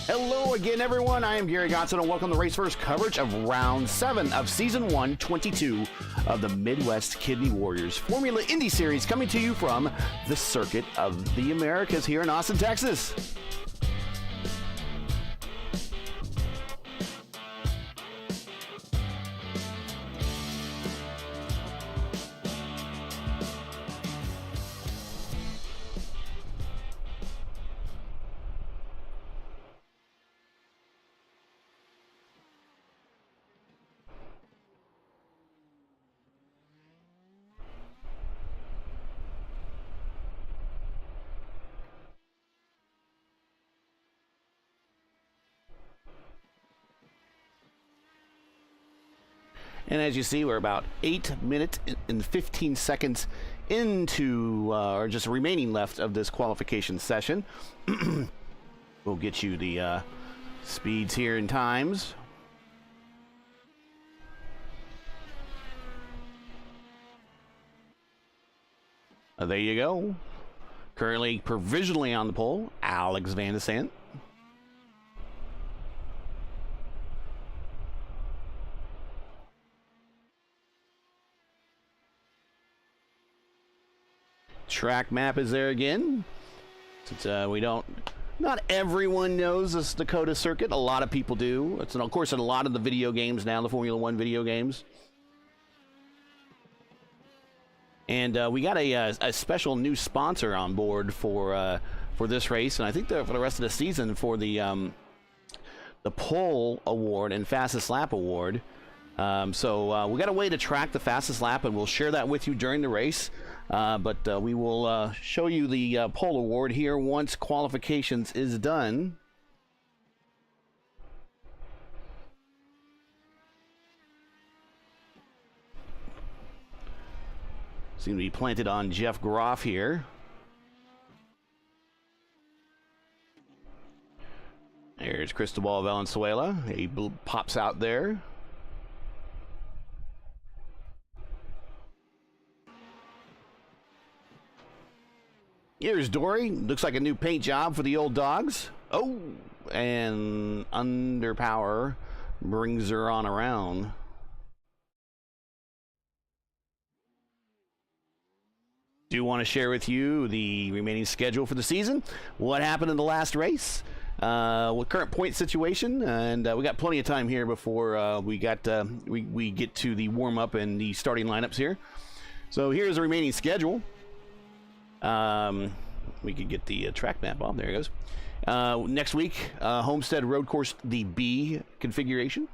Hello again, everyone. I am Gary Godson, and welcome to Race First coverage of Round 7 of Season 122 of the Midwest Kidney Warriors Formula Indy Series, coming to you from the Circuit of the Americas here in Austin, Texas. And as you see, we're about 8 minutes and 15 seconds into, or just remaining left of this qualification session. We'll get you the speeds here and times. There you go. Currently provisionally on the pole, Alex Van de Sant. Track map is there again. Since not everyone knows this COTA circuit. A lot of people do. It's of course in a lot of the video games now, the Formula 1 video games. And we got a special new sponsor on board for this race, and I think for the rest of the season for the pole award and fastest lap award. So we got a way to track the fastest lap, and we'll share that with you during the race. But we will show you the pole award here once qualifications is done. Seem to be planted on Jeff Groff here. There's Cristobal Valenzuela. He pops out there. Here's Dory. Looks like a new paint job for the old dogs. Oh, and Underpower brings her on around. Do want to share with you the remaining schedule for the season, what happened in the last race, what current point situation, and we got plenty of time here before we get to the warm-up and the starting lineups here. So here's the remaining schedule. We could get the track map off. There it goes. Next week, Homestead Road Course, the B configuration.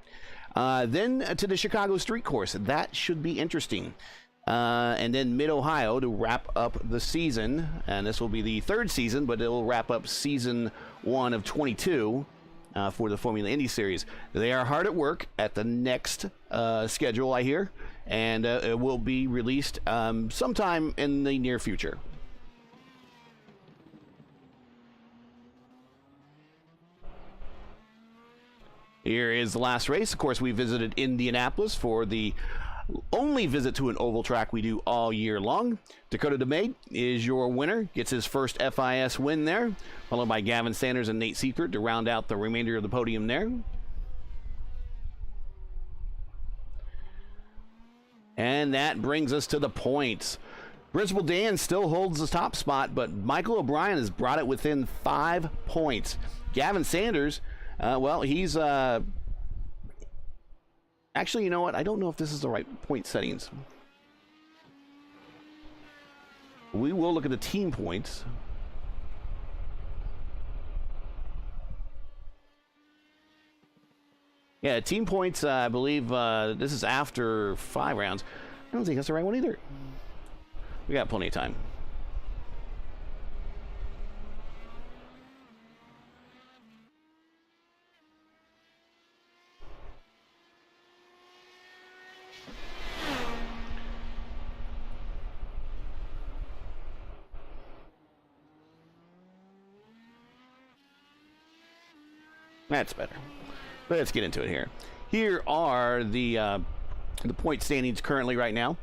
Then to the Chicago Street Course. That should be interesting. And then Mid-Ohio to wrap up the season. And this will be the third season, but it will wrap up season 1 of 22 for the Formula Indy Series. They are hard at work at the next schedule, I hear. And it will be released sometime in the near future. Here is the last race. Of course, we visited Indianapolis for the only visit to an oval track we do all year long. Dakota DeMay is your winner. Gets his first FIS win there, followed by Gavin Sanders and Nate Seifert to round out the remainder of the podium there. And that brings us to the points. Principal Dan still holds the top spot, but Michael O'Brien has brought it within 5 points. Gavin Sanders, well, he's actually, you know what? I don't know if this is the right point settings. We will look at the team points. Yeah, team points, I believe this is after 5 rounds. I don't think that's the right one either. We got plenty of time. That's better. But let's get into it here. Here are the point standings currently right now.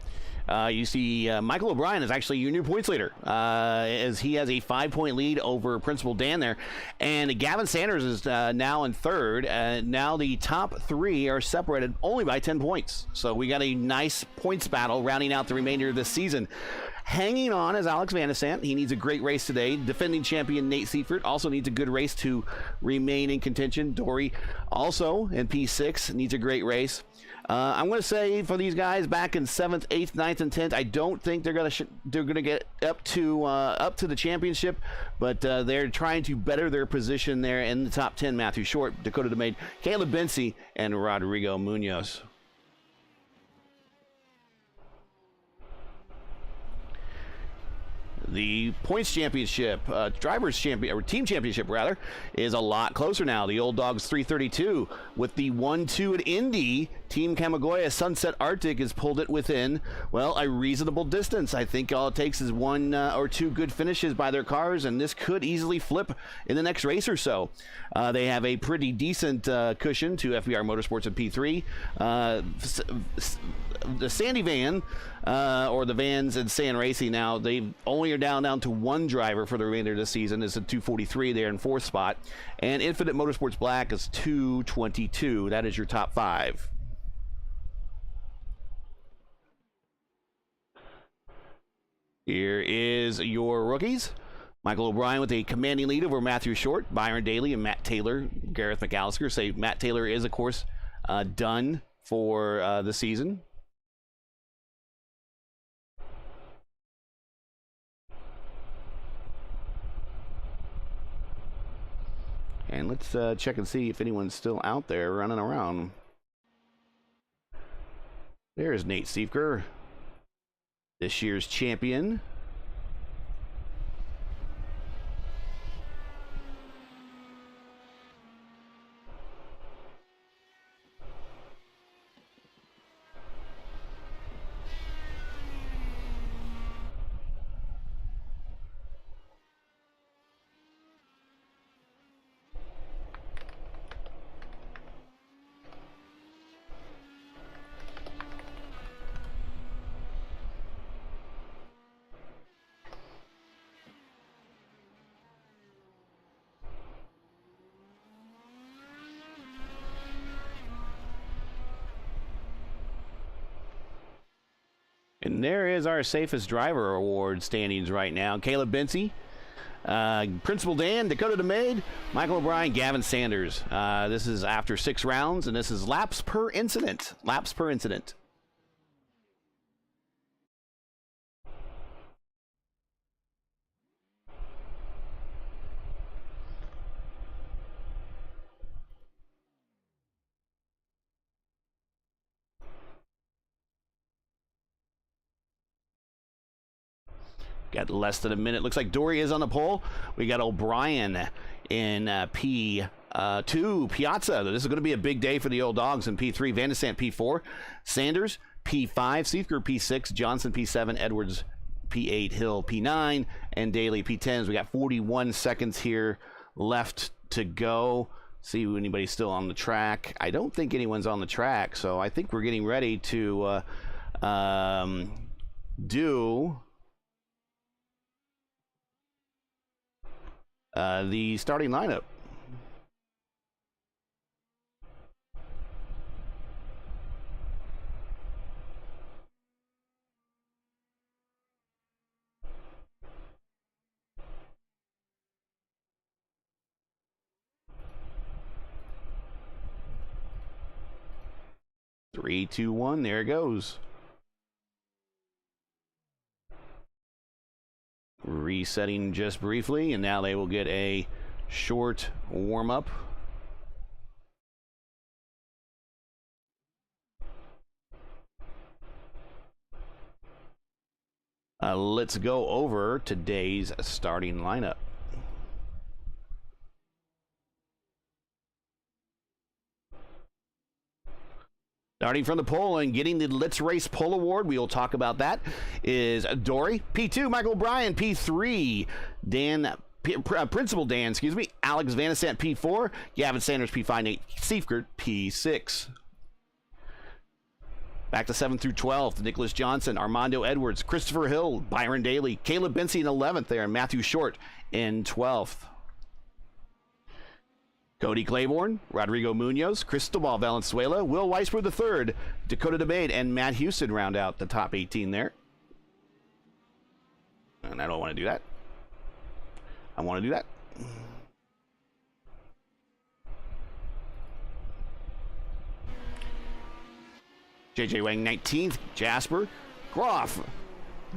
You see Michael O'Brien is actually your new points leader, as he has a 5-point lead over Principal Dan there. And Gavin Sanders is now in third. Now the top three are separated only by 10 points. So we got a nice points battle rounding out the remainder of this season. Hanging on is Alex Van de Sant. He needs a great race today. Defending champion Nate Seifert also needs a good race to remain in contention. Dory also in P6 needs a great race. I'm going to say for these guys back in 7th, 8th, 9th, and 10th, I don't think they're going to get up to the championship, but they're trying to better their position there in the top 10. Matthew Short, Dakota DeMade, Caleb Bency, and Rodrigo Munoz. The points championship, drivers champion, or team championship rather, is a lot closer now. The old dogs 332 with the 1-2 at Indy. Team Kamigoya Sunset Arctic has pulled it within, well, a reasonable distance. I think all it takes is one or two good finishes by their cars, and this could easily flip in the next race or so. They have a pretty decent cushion to FBR Motorsports at P3. The Sandy Van, or the Vans and Sand Racing now, they only are down to one driver for the remainder of the season. Is a 243 there in 4th spot. And Infinite Motorsports Black is 222. That is your top 5. Here is your rookies. Michael O'Brien with a commanding lead over Matthew Short, Byron Daly, and Matt Taylor. Gareth McAllister. Say Matt Taylor is, of course, done for the season. And let's check and see if anyone's still out there running around. There's Nate Seifert, this year's champion. And there is our safest driver award standings right now. Caleb Bency, Principal Dan, Dakota DeMade, Michael O'Brien, Gavin Sanders. This is after 6 rounds, and this is laps per incident. Laps per incident. Got less than a minute. Looks like Dory is on the pole. We got O'Brien in P2. Piazza. This is going to be a big day for the old dogs in P3. Van de Sant P4. Sanders P5. Seifert P6. Johnson P7. Edwards P8. Hill P9. And Daly P10s. We got 41 seconds here left to go. See if anybody's still on the track. I don't think anyone's on the track, so I think we're getting ready to do the starting lineup. Three, two, one. There it goes. Resetting just briefly, and now they will get a short warm-up. Let's go over today's starting lineup. Starting from the pole and getting the Let's Race Pole Award, we will talk about that, is Dory. P2, Michael O'Brien. P3, Principal Dan, Alex Van de Sant, P4. Gavin Sanders, P5. Nate Seifert, P6. Back to 7th through 12th, Nicholas Johnson, Armando Edwards, Christopher Hill, Byron Daly, Caleb Binsey in 11th there, and Matthew Short in 12th. Cody Claiborne, Rodrigo Munoz, Cristobal Valenzuela, Will Weisberg III, Dakota DeMade, and Matt Houston round out the top 18 there. And I don't want to do that. I want to do that. JJ Wang 19th, Jasper Groff.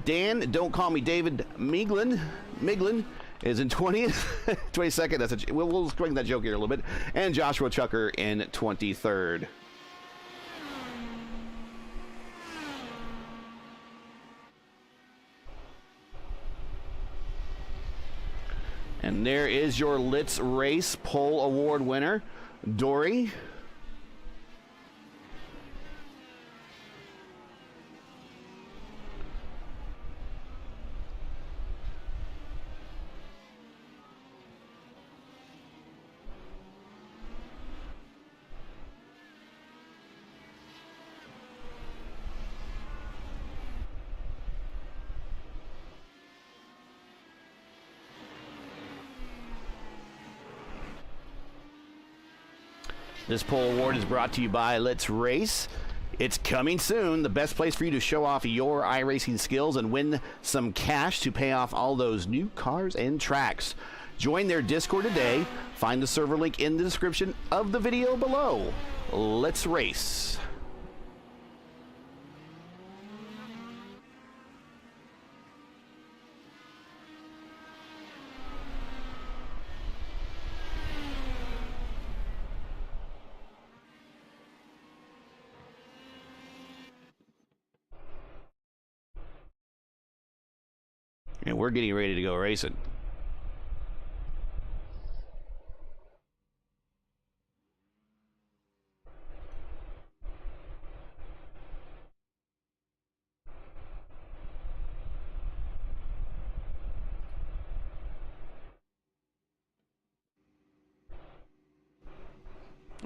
Dan, don't call me David Miglin is in 20th, 22nd. That's we'll swing that joke here a little bit. And Joshua Chucker in 23rd. And there is your Let's Race Pole Award winner, Dory. This pole award is brought to you by Let's Race. It's coming soon. The best place for you to show off your iRacing skills and win some cash to pay off all those new cars and tracks. Join their Discord today. Find the server link in the description of the video below. Let's race. And we're getting ready to go racing.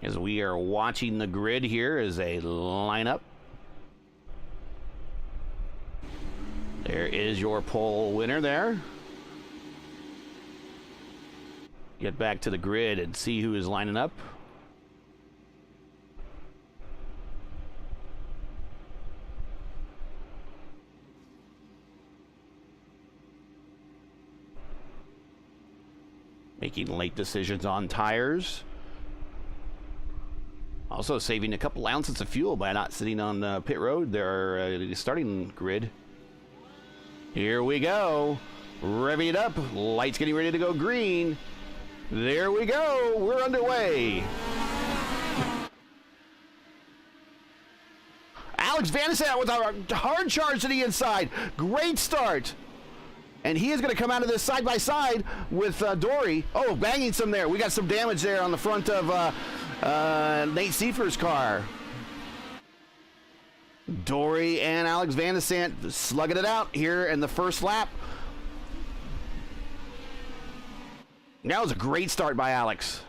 As we are watching the grid here as a lineup. There is your pole winner there. Get back to the grid and see who is lining up. Making late decisions on tires. Also saving a couple ounces of fuel by not sitting on pit road. Their starting grid. Here we go. Revving it up. Lights getting ready to go green. There we go. We're underway. Alex Van Sant with a hard charge to the inside. Great start. And he is going to come out of this side-by-side with Dory. Oh, banging some there. We got some damage there on the front of Nate Seifer's car. Dory and Alex Van Sant slugging it out here in the first lap. That was a great start by Alex.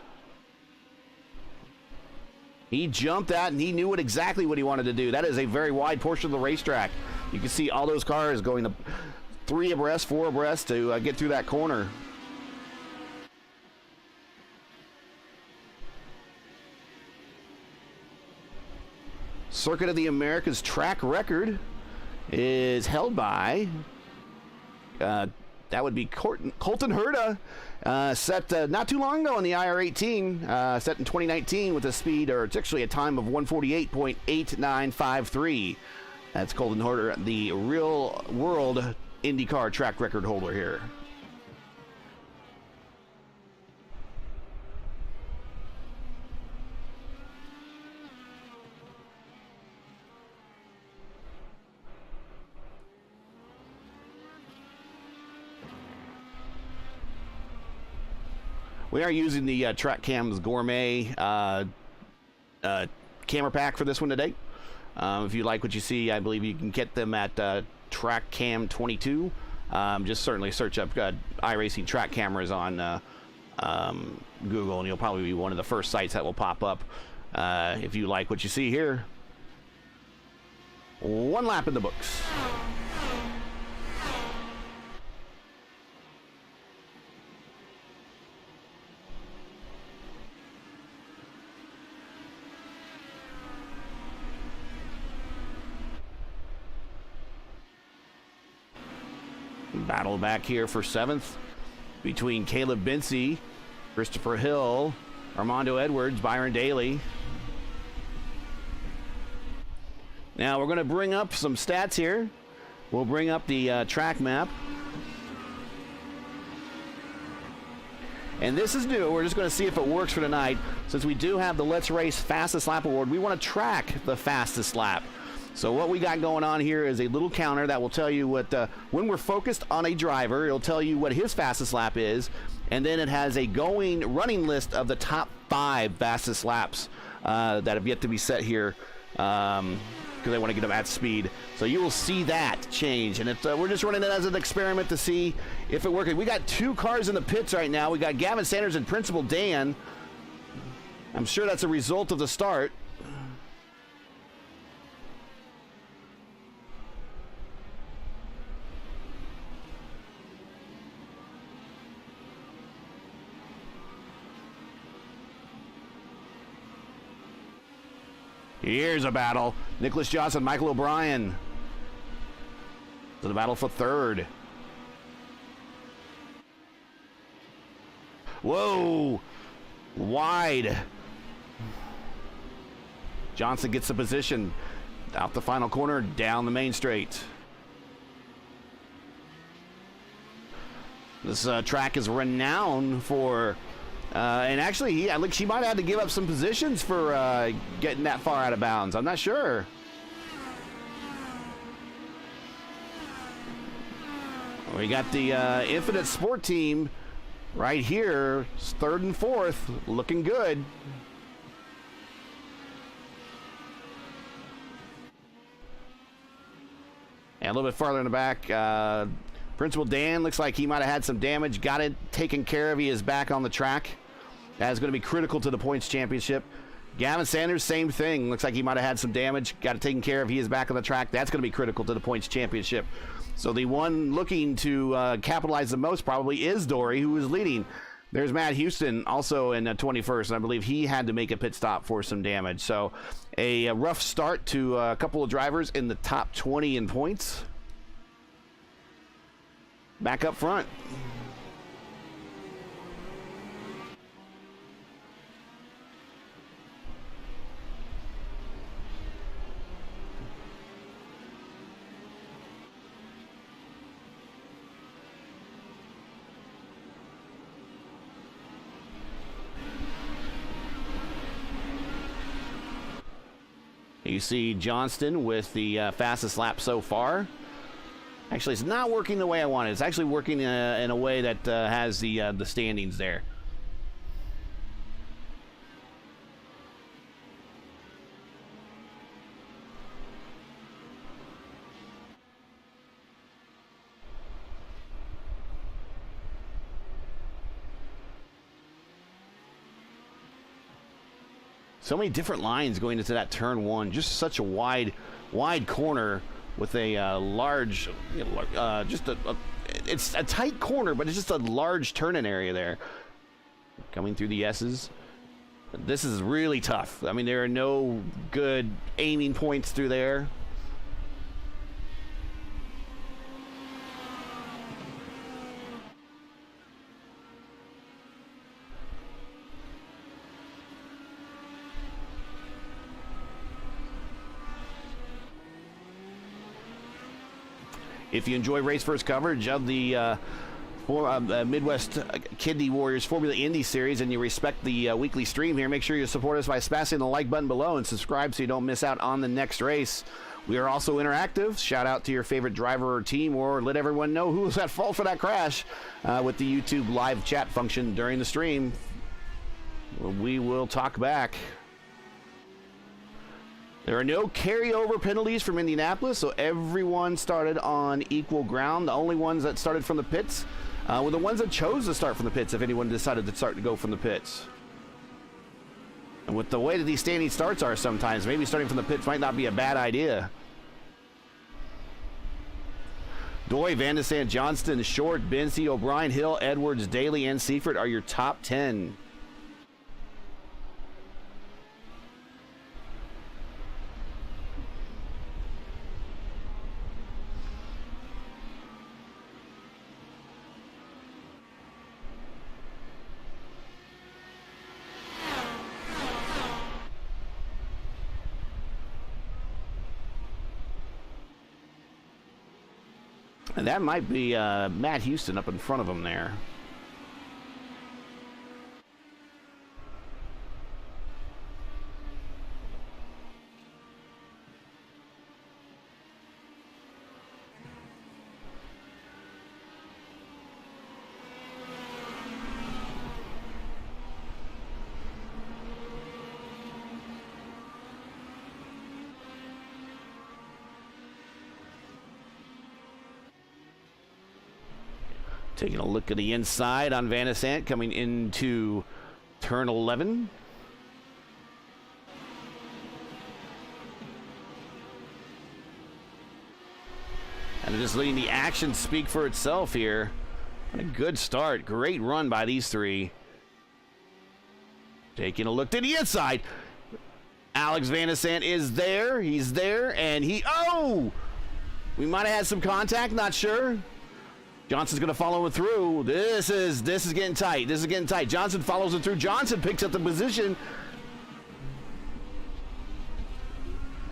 He jumped out and he knew exactly what he wanted to do. That is a very wide portion of the racetrack. You can see all those cars going 3 abreast, 4 abreast to get through that corner. Circuit of the Americas track record is held by, that would be Colton Herta, set not too long ago in the IR18, set in 2019 with a speed, or it's actually a time of 148.8953. That's Colton Herta, the real world IndyCar track record holder here. We are using the Track Cam's Gourmet camera pack for this one today. If you like what you see, I believe you can get them at Track Cam 22. Just certainly search up iRacing track cameras on Google, and you'll probably be one of the first sites that will pop up if you like what you see here. 1 lap in the books. Battle back here for 7th between Caleb Binsey, Christopher Hill, Armando Edwards, Byron Daly. Now we're going to bring up some stats here. We'll bring up the track map. And this is new. We're just going to see if it works for tonight. Since we do have the Let's Race Fastest Lap Award, we want to track the fastest lap. So what we got going on here is a little counter that will tell you what, when we're focused on a driver, it'll tell you what his fastest lap is. And then it has a running list of the top 5 fastest laps that have yet to be set here, because I want to get them at speed. So you will see that change. And it's, we're just running it as an experiment to see if it works. We got 2 cars in the pits right now. We got Gavin Sanders and Principal Dan. I'm sure that's a result of the start. Here's a battle. Nicholas Johnson, Michael O'Brien. To the battle for 3rd. Whoa! Wide. Johnson gets the position. Out the final corner, down the main straight. This track is renowned for... and actually, I think she might have had to give up some positions for getting that far out of bounds. I'm not sure. We got the Infinite Sport team right here. It's 3rd and 4th. Looking good. And a little bit farther in the back, Principal Dan looks like he might have had some damage. Got it taken care of. He is back on the track. That is going to be critical to the points championship. Gavin Sanders, same thing. Looks like he might have had some damage. Got it taken care of. He is back on the track. That's going to be critical to the points championship. So the one looking to capitalize the most probably is Dory, who is leading. There's Matt Houston also in 21st, and I believe he had to make a pit stop for some damage. So a rough start to a couple of drivers in the top 20 in points. Back up front. You see Johnston with the fastest lap so far. Actually, it's not working the way I wanted. It's actually working in a way that has the standings there. So many different lines going into that turn 1. Just such a wide corner with a large, it's a tight corner, but it's just a large turn-in area there. Coming through the S's. This is really tough. I mean, there are no good aiming points through there. If you enjoy Race First coverage of the Midwest Kidney Warriors Formula Indy Series and you respect the weekly stream here, make sure you support us by smashing the like button below and subscribe so you don't miss out on the next race. We are also interactive. Shout out to your favorite driver or team, or let everyone know who was at fault for that crash with the YouTube live chat function during the stream. We will talk back. There are no carryover penalties from Indianapolis, so everyone started on equal ground. The only ones that started from the pits were the ones that chose to start from the pits if anyone decided to go from the pits. And with the way that these standing starts are sometimes, maybe starting from the pits might not be a bad idea. Doy, Van de Sant, Johnston, Short, Benzie, O'Brien, Hill, Edwards, Daly, and Seifert are your top 10. And that might be Matt Houston up in front of him there. Taking a look at the inside on Van de Sant coming into turn 11. And just letting the action speak for itself here. What a good start. Great run by these three. Taking a look to the inside. Alex Van de Sant is there. He's there. And he... Oh! We might have had some contact. Not sure. Johnson's going to follow it through. This is getting tight. This is getting tight. Johnson follows it through. Johnson picks up the position.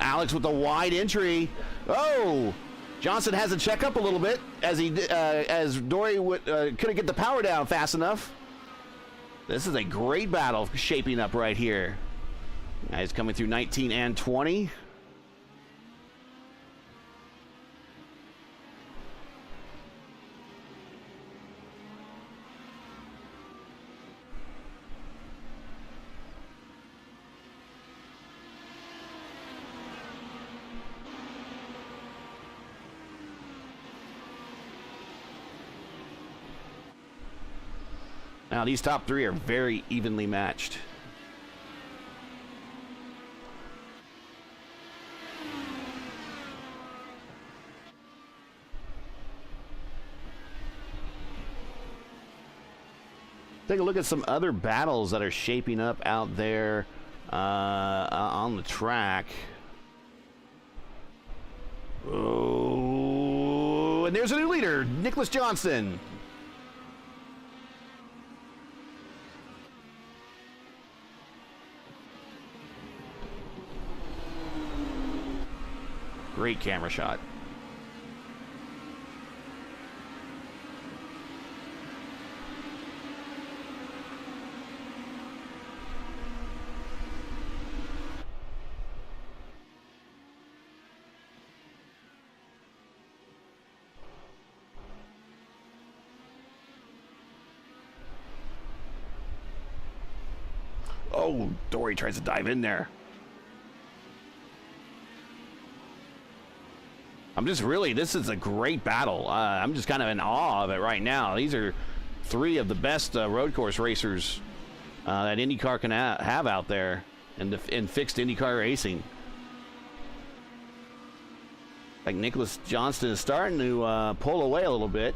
Alex with the wide entry. Oh! Johnson has to check up a little bit as Dory couldn't get the power down fast enough. This is a great battle shaping up right here. Guys coming through 19 and 20. Now, these top three are very evenly matched. Take a look at some other battles that are shaping up out there on the track. Oh, and there's a new leader, Nicholas Johnson. Great camera shot. Oh, Dory tries to dive in there. This is a great battle. I'm just kind of in awe of it right now. These are three of the best road course racers that IndyCar can have out there in fixed IndyCar racing. Like Nicholas Johnston is starting to pull away a little bit.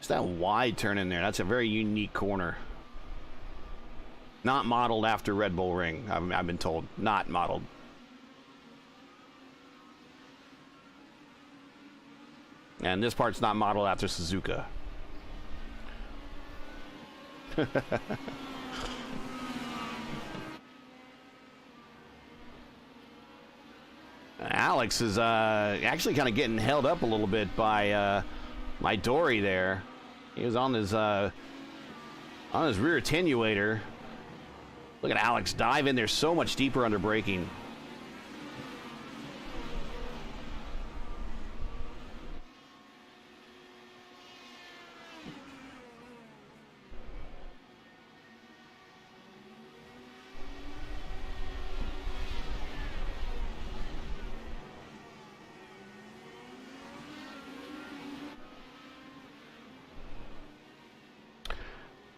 That wide turn in there, that's a very unique corner. Not modeled after Red Bull Ring, I've been told. Not modeled. And this part's not modeled after Suzuka. Alex is actually kind of getting held up a little bit by Dory there. He was on his rear attenuator. Look at Alex dive in there so much deeper under braking.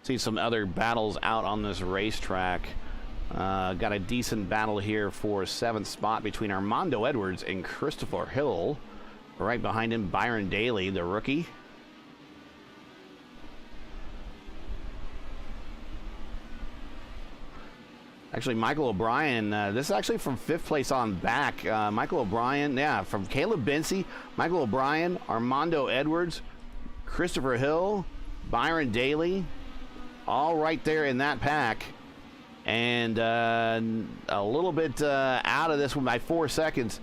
See some other battles out on this racetrack. Got a decent battle here for 7th spot between Armando Edwards and Christopher Hill. Right behind him, Byron Daly, the rookie. Actually, Michael O'Brien, this is actually from 5th place on back. Michael O'Brien, yeah, from Caleb Bency, Michael O'Brien, Armando Edwards, Christopher Hill, Byron Daly, all right there in that pack. And a little bit out of this one by 4 seconds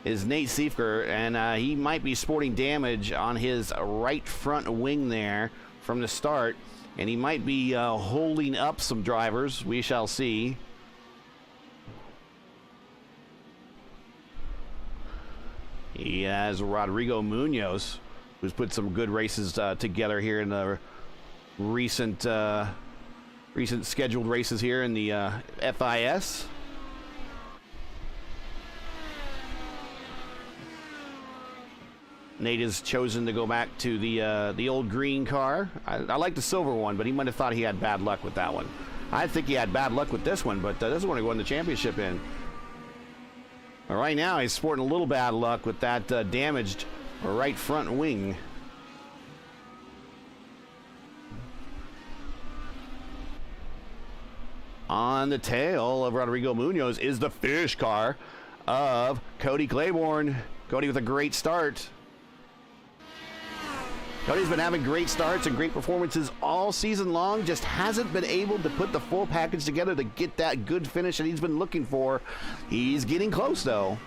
is Nate Siefker, and he might be sporting damage on his right front wing there from the start, and he might be holding up some drivers. We shall see. He has Rodrigo Munoz, who's put some good races together here in the recent scheduled races here in the FIS. Nate has chosen to go back to the old green car. I like the silver one, but he might have thought he had bad luck with that one. I think he had bad luck with this one, but this one he won the championship in. Right now, he's sporting a little bad luck with that damaged right front wing. On the tail of Rodrigo Munoz is the fish car of Cody Claiborne. Cody with a great start. Cody's been having great starts and great performances all season long, just hasn't been able to put the full package together to get that good finish that he's been looking for. He's getting close, though.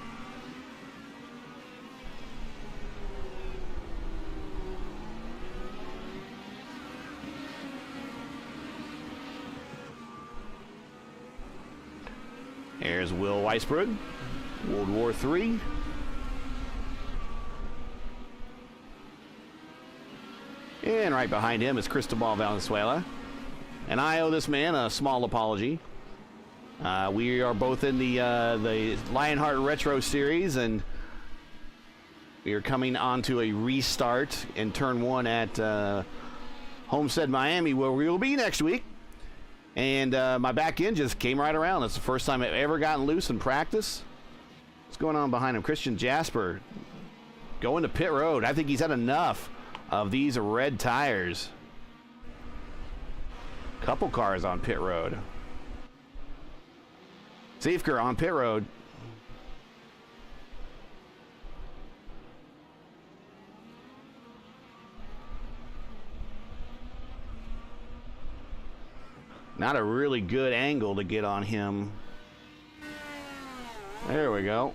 Here's Will Weisbrod, World War III. And right behind him is Cristobal Valenzuela. And I owe this man a small apology. We are both in the Lionheart Retro Series, and we are coming on to a restart in Turn 1 at Homestead, Miami, where we will be next week. And my back end just came right around. It's the first time I've ever gotten loose in practice. What's going on behind him? Christian Jasper going to pit road. I think he's had enough of these red tires. Couple cars on pit road. Siefker on pit road. Not a really good angle to get on him. There we go.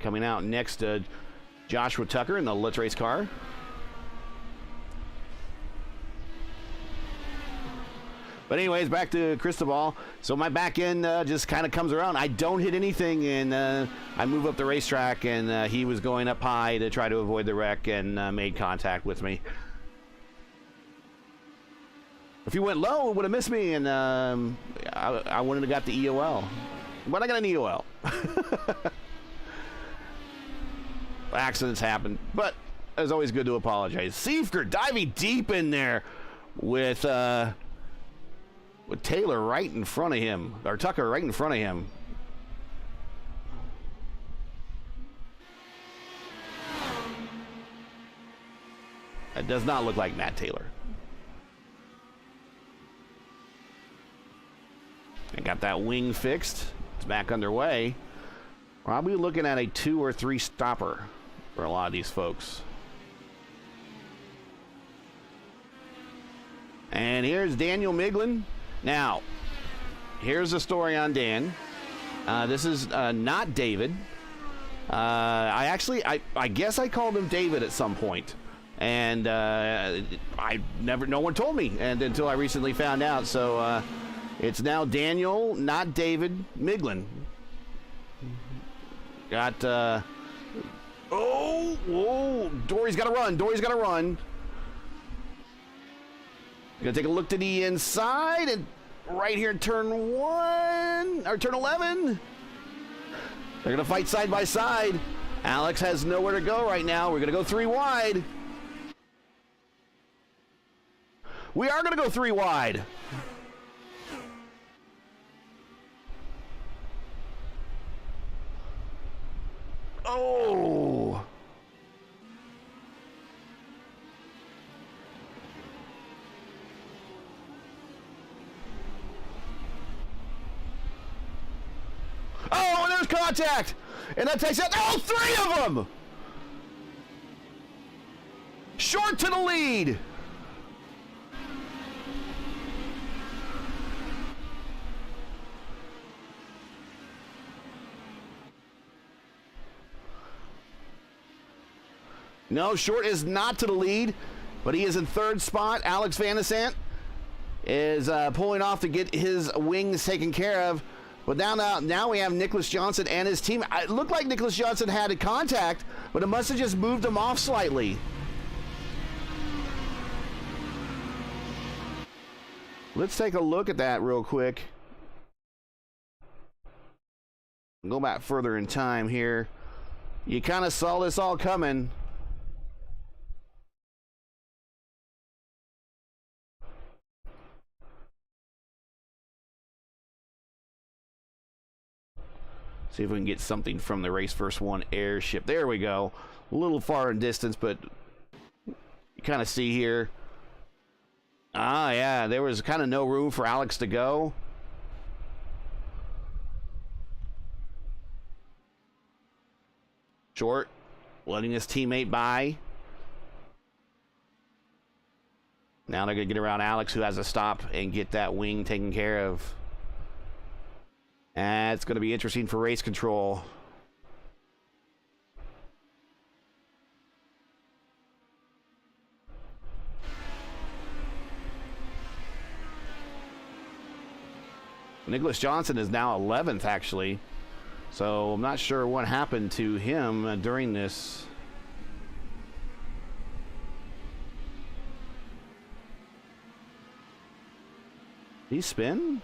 Coming out next to Joshua Tucker in the Let's Race car. But anyways, back to Cristobal. So my back end just kind of comes around. I don't hit anything, and I move up the racetrack, and he was going up high to try to avoid the wreck and made contact with me. If he went low, it would have missed me, and I wouldn't have got the EOL. But I got an EOL. Accidents happen, but it's always good to apologize. Siefker diving deep in there with Taylor right in front of him, or Tucker right in front of him. That does not look like Matt Taylor. I got that wing fixed. It's back underway. Probably looking at a 2 or 3 stopper for a lot of these folks. And here's Daniel Miglin. Now, here's the story on Dan. This is not David. I guess I called him David at some point, and no one told me, and until I recently found out. So it's now Daniel, not David Miglin. Got whoa, Dory's got to run. Dory's got to run. Gonna take a look to the inside, and right here in turn 1, or turn 11. They're going to fight side by side. Alex has nowhere to go right now. We're going to go 3 wide. We are going to go 3 wide. Oh. Oh, and there's contact. And that takes out all 3 of them. Short to the lead. No, Short is not to the lead, but he is in 3rd spot. Alex Van de Sant is pulling off to get his wings taken care of. But now we have Nicholas Johnson and his team. It looked like Nicholas Johnson had a contact, but it must have just moved him off slightly. Let's take a look at that real quick. Go back further in time here. You kind of saw this all coming. See if we can get something from the Race First One airship. There we go. A little far in distance, but you kind of see here. Ah, yeah, there was kind of no room for Alex to go. Short, letting his teammate by. Now they're going to get around Alex, who has to stop and get that wing taken care of. And it's going to be interesting for race control. Nicholas Johnson is now 11th, actually. So I'm not sure what happened to him during this. Did he spin?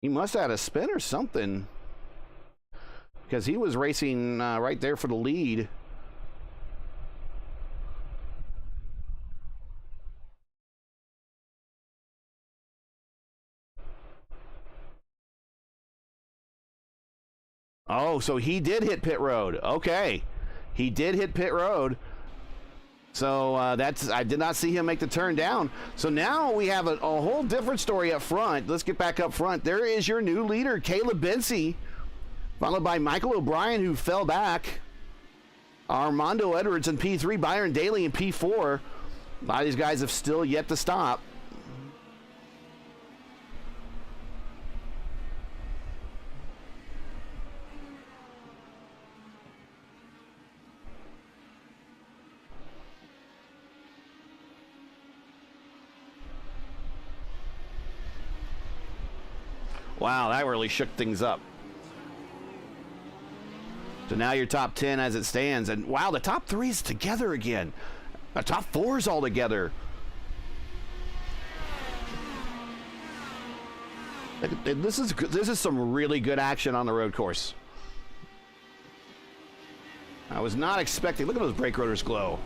He must have had a spin or something, because he was racing right there for the lead. Oh, so he did hit pit road. Okay, he did hit pit road. So I did not see him make the turn down. So now we have a whole different story up front. Let's get back up front. There is your new leader, Caleb Bensi, followed by Michael O'Brien, who fell back. Armando Edwards in P3, Byron Daly in P4. A lot of these guys have still yet to stop. Wow, that really shook things up. So now your top 10 as it stands. And wow, the top 3 is together again. The top 4 is all together. This is some really good action on the road course. I was not expecting. Look at those brake rotors glow.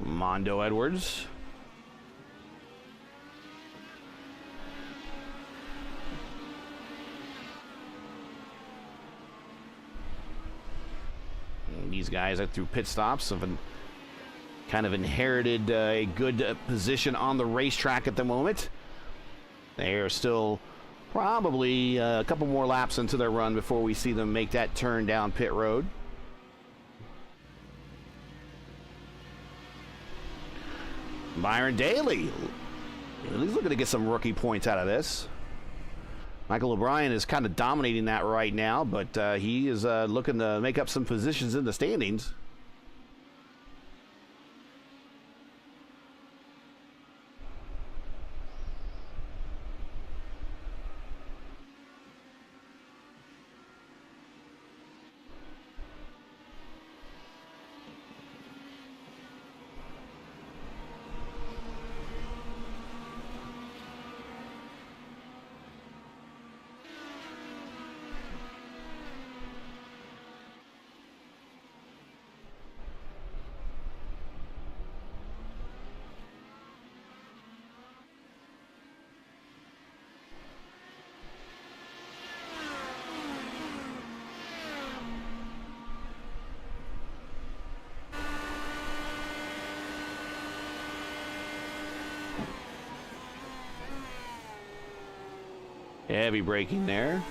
Mondo Edwards. And these guys through pit stops have kind of inherited a good position on the racetrack at the moment. They are still probably a couple more laps into their run before we see them make that turn down pit road. Byron Daly, he's looking to get some rookie points out of this. Michael O'Brien is kind of dominating that right now, but he is looking to make up some positions in the standings. Heavy braking there.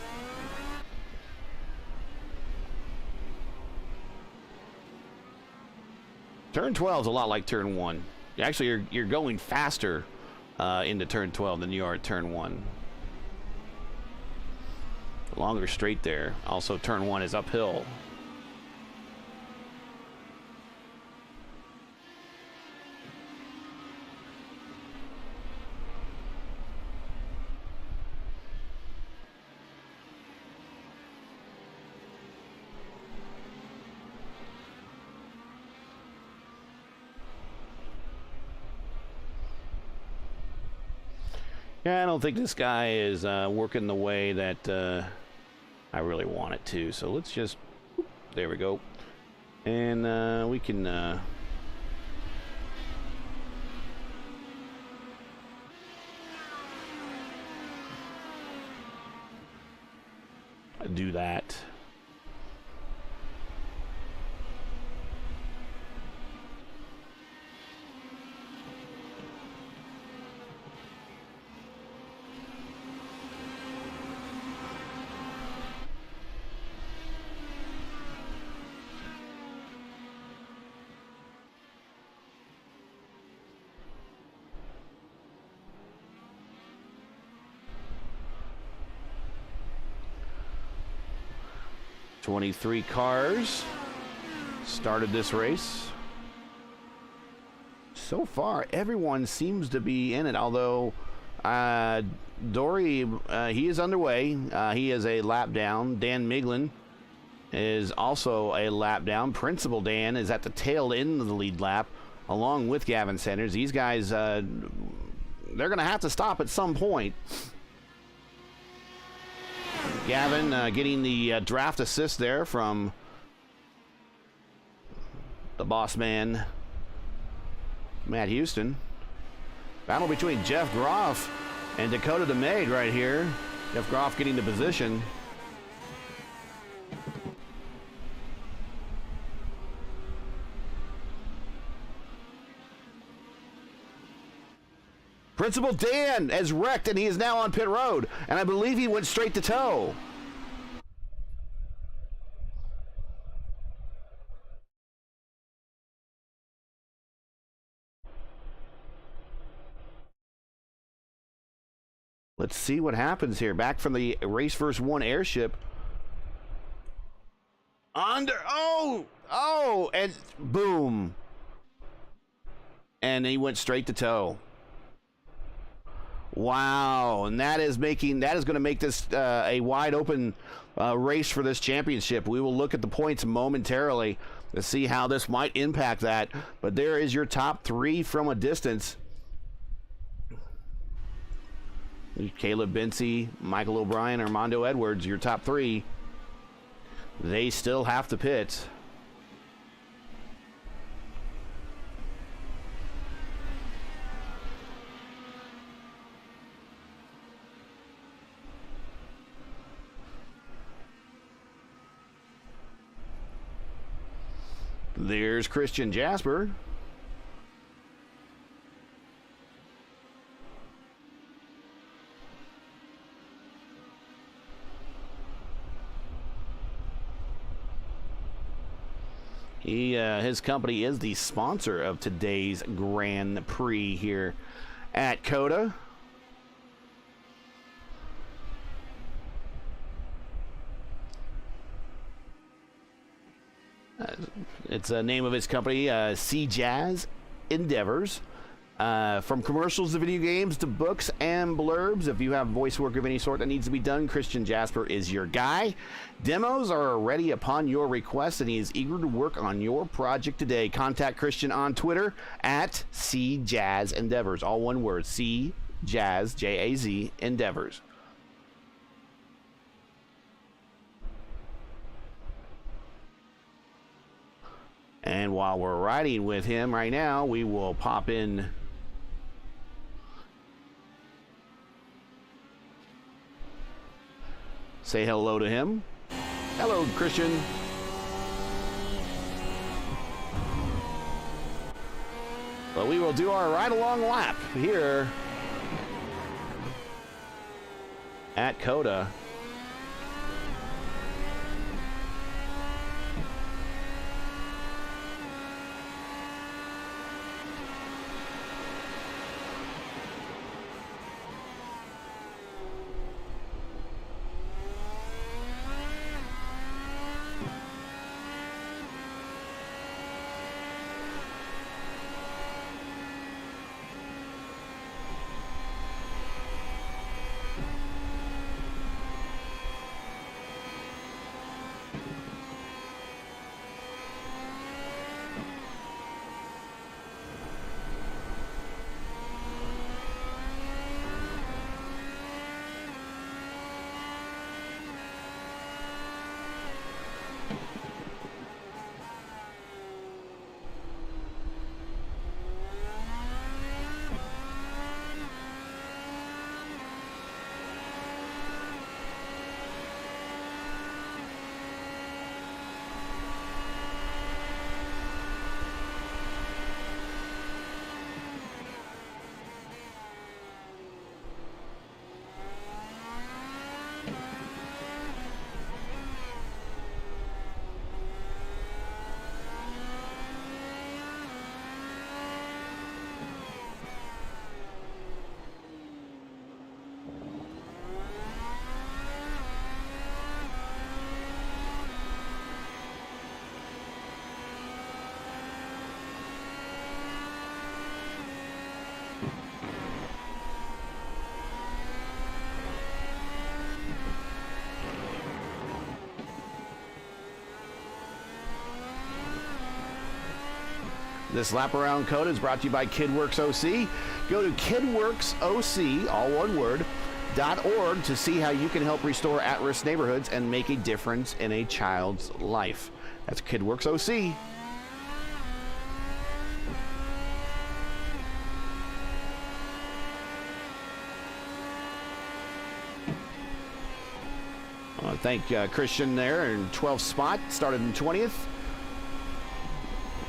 Turn 12 is a lot like turn 1. Actually, you're going faster into turn 12 than you are at turn 1. Longer straight there. Also, turn 1 is uphill. Yeah, I don't think this guy is working the way that I really want it to. So let's just, there we go. And we can do that. .23 cars started this race. So far, everyone seems to be in it, although Dory, he is underway. He is a lap down. Dan Miglin is also a lap down. Principal Dan is at the tail end of the lead lap, along with Gavin Sanders. These guys, they're going to have to stop at some point. Gavin getting the draft assist there from the boss man, Matt Houston. Battle between Jeff Groff and Dakota DeMaid right here. Jeff Groff getting the position. Principal Dan has wrecked, and he is now on pit road. And I believe he went straight to tow. Let's see what happens here. Back from the Race Verse 1 airship. And boom. And he went straight to tow. Wow, and that is going to make this a wide open race for this championship. We will look at the points momentarily to see how this might impact that. But there is your top 3 from a distance. Caleb Bency, Michael O'Brien, Armando Edwards, your top 3. They still have to pit. There's Christian Jasper. His company is the sponsor of today's Grand Prix here at COTA. It's the name of his company, CJazEndeavors. From commercials to video games to books and blurbs, if you have voice work of any sort that needs to be done, Christian Jasper is your guy. Demos are ready upon your request, and he is eager to work on your project today. Contact Christian on Twitter at CJazEndeavors. All one word, CJaz, J-A-Z, Endeavors. And while we're riding with him right now, we will pop in say hello to him. Hello, Christian. But we will do our ride-along lap here at COTA. This lap around COTA is brought to you by KidWorks OC. Go to KidWorksOC, all one word, .org to see how you can help restore at-risk neighborhoods and make a difference in a child's life. That's KidWorks OC. I want to thank Christian there in 12th spot, started in 20th.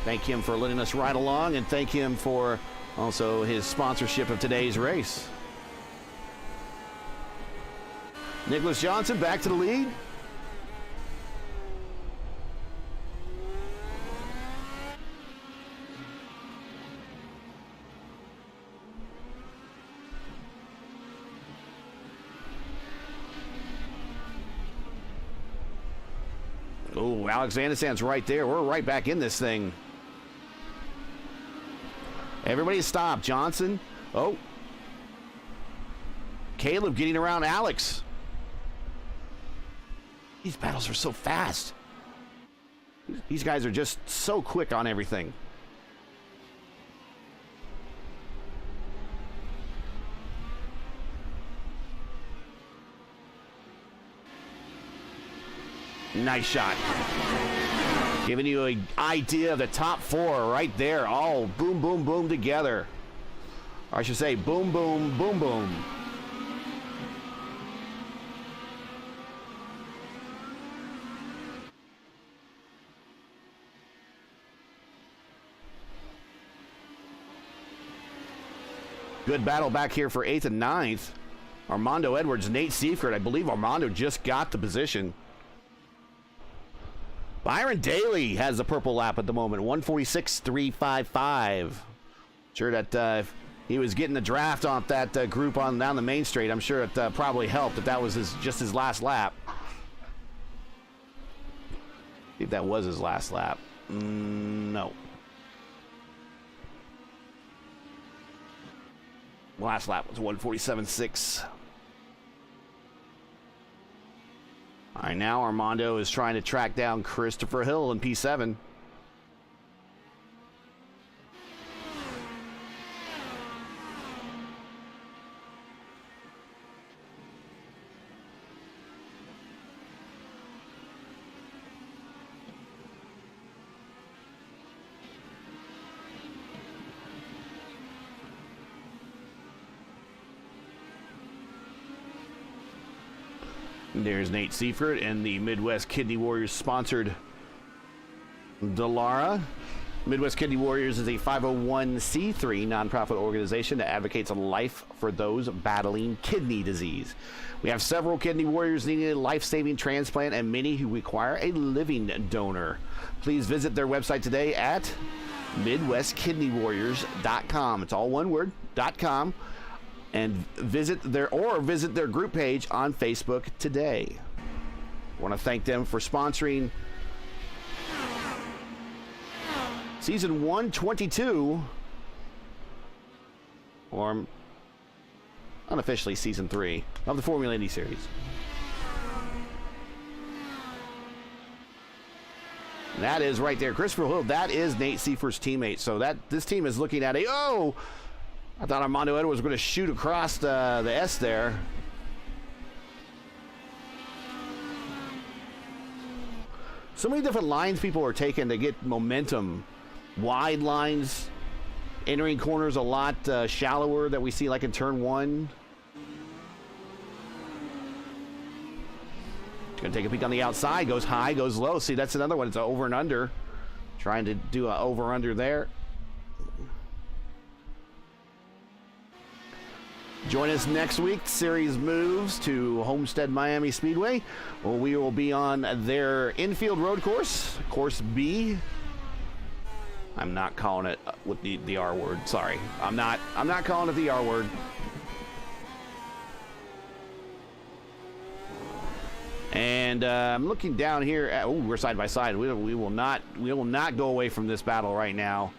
Thank him for letting us ride along, and thank him for also his sponsorship of today's race. Nicholas Johnson back to the lead. Oh, Alex Vandesand's right there. We're right back in this thing. Everybody stop. Johnson. Oh. Caleb getting around Alex. These battles are so fast. These guys are just so quick on everything. Nice shot. Giving you an idea of the top four right there. All boom, boom, boom together. Or I should say boom, boom, boom, boom. Good battle back here for 8th and 9th. Armando Edwards, Nate Seifert. I believe Armando just got the position. Byron Daly has the purple lap at the moment, 146.355. Sure that if he was getting the draft off that group on down the main straight, I'm sure it probably helped that was just his last lap. I think that was his last lap. No. Last lap was 1:47.6. All right, now Armando is trying to track down Christopher Hill in P7. There's Nate Seifert and the Midwest Kidney Warriors sponsored Dallara. Midwest Kidney Warriors is a 501c3 nonprofit organization that advocates a life for those battling kidney disease. We have several kidney warriors needing a life-saving transplant and many who require a living donor. Please visit their website today at MidwestKidneyWarriors.com. It's all one word, .com. And visit their group page on Facebook today. I want to thank them for sponsoring Season 122, or unofficially Season 3 of the Formula Indy Series. And that is right there, Christopher Hill. That is Nate Seifert's teammate. So this team is looking at I thought Armando Edwards was going to shoot across the S there. So many different lines people are taking to get momentum. Wide lines, entering corners a lot shallower that we see like in turn 1. Going to take a peek on the outside. Goes high, goes low. See, that's another one. It's an over and under. Trying to do an over under there. Join us next week. Series moves to Homestead Miami Speedway. Well, we will be on their infield road course, Course B. I'm not calling it with the R word. Sorry, I'm not calling it the R word. And I'm looking down here at, we're side by side. We will not go away from this battle right now.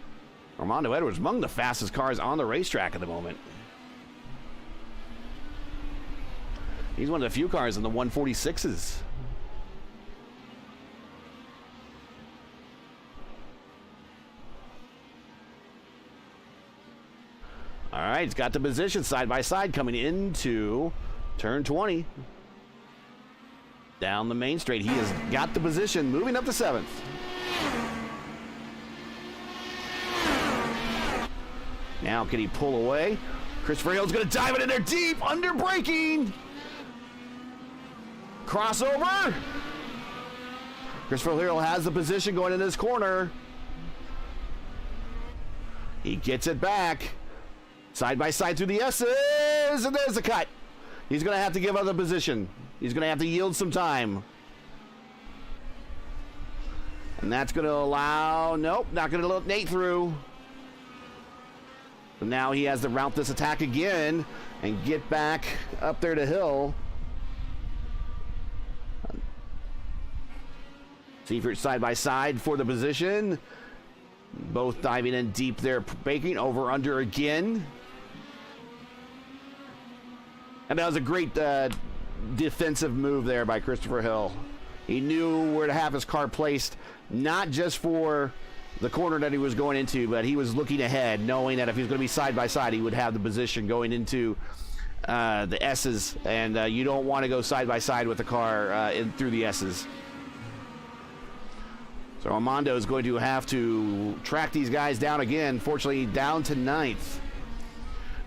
Armando Edwards among the fastest cars on the racetrack at the moment. He's one of the few cars in the 146s. All right, he's got the position side by side coming into turn 20. Down the main straight. He has got the position, moving up to 7th. Now, can he pull away? Christopher Hill's going to dive it in there deep, under braking. Crossover. Christopher Hill has the position going in this corner. He gets it back. Side by side through the S's, and there's the cut. He's going to have to give up the position. He's going to have to yield some time. And that's going to allow, nope, not going to let Nate through. But now he has to route this attack again and get back up there to Hill. Seifert side by side for the position. Both diving in deep there, baking over under again. And that was a great defensive move there by Christopher Hill. He knew where to have his car placed, not just for the corner that he was going into, but he was looking ahead, knowing that if he was going to be side by side, he would have the position going into the S's. And you don't want to go side by side with the car through the S's. So Armando is going to have to track these guys down again, fortunately down to 9th.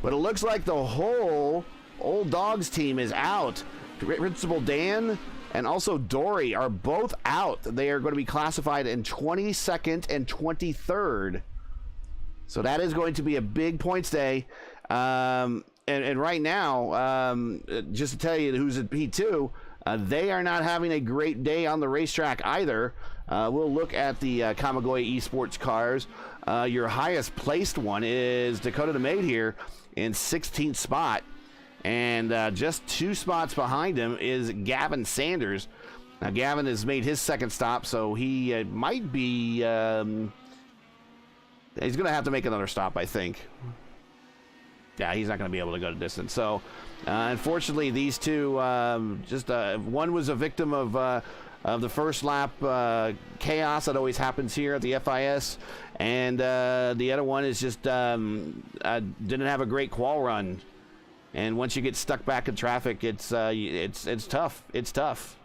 But it looks like the whole Old Dogs team is out. Principal Dan and also Dory are both out. They are going to be classified in 22nd and 23rd. So that is going to be a big points day. And right now, just to tell you who's at P2, they are not having a great day on the racetrack either. We'll look at the Kamigoye Esports cars. Your highest placed one is Dakota DeMade here in 16th spot. And just 2 spots behind him is Gavin Sanders Now, Gavin has made his second stop, so he might be... he's going to have to make another stop, I think. Yeah, he's not going to be able to go to distance. So, unfortunately, these two, one was a victim of the first lap chaos that always happens here at the FIS, and the other one is just didn't have a great qual run. And once you get stuck back in traffic, it's tough. It's tough.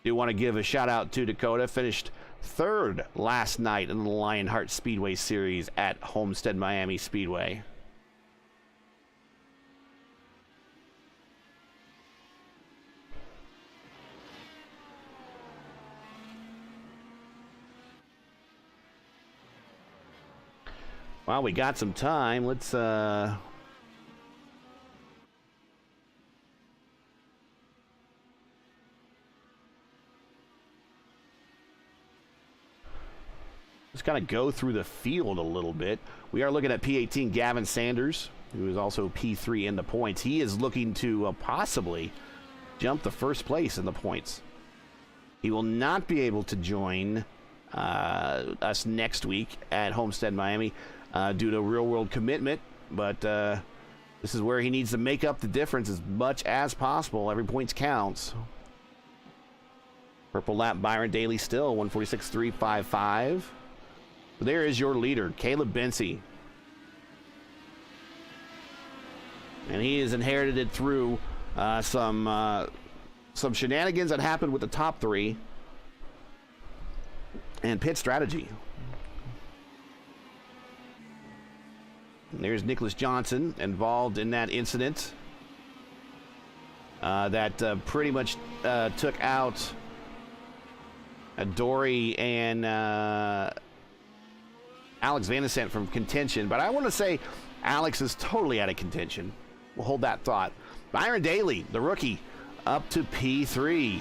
Do want to give a shout out to Dakota. Finished third last night in the Lionheart Speedway Series at Homestead Miami Speedway. Well, we got some time. Let's just kind of go through the field a little bit. We are looking at P18 Gavin Sanders, who is also P3 in the points. He is looking to possibly jump the first place in the points. He will not be able to join us next week at Homestead Miami due to real-world commitment, but this is where he needs to make up the difference as much as possible. Every point counts. Purple lap, Byron Daly still, 146.355. There is your leader, Caleb Bency. And he has inherited it through some shenanigans that happened with the top three and pit strategy. And there's Nicholas Johnson involved in that incident that pretty much took out Dory and Alex Van Descent from contention, but I want to say Alex is totally out of contention. We'll hold that thought. Byron Daly, the rookie, up to P3.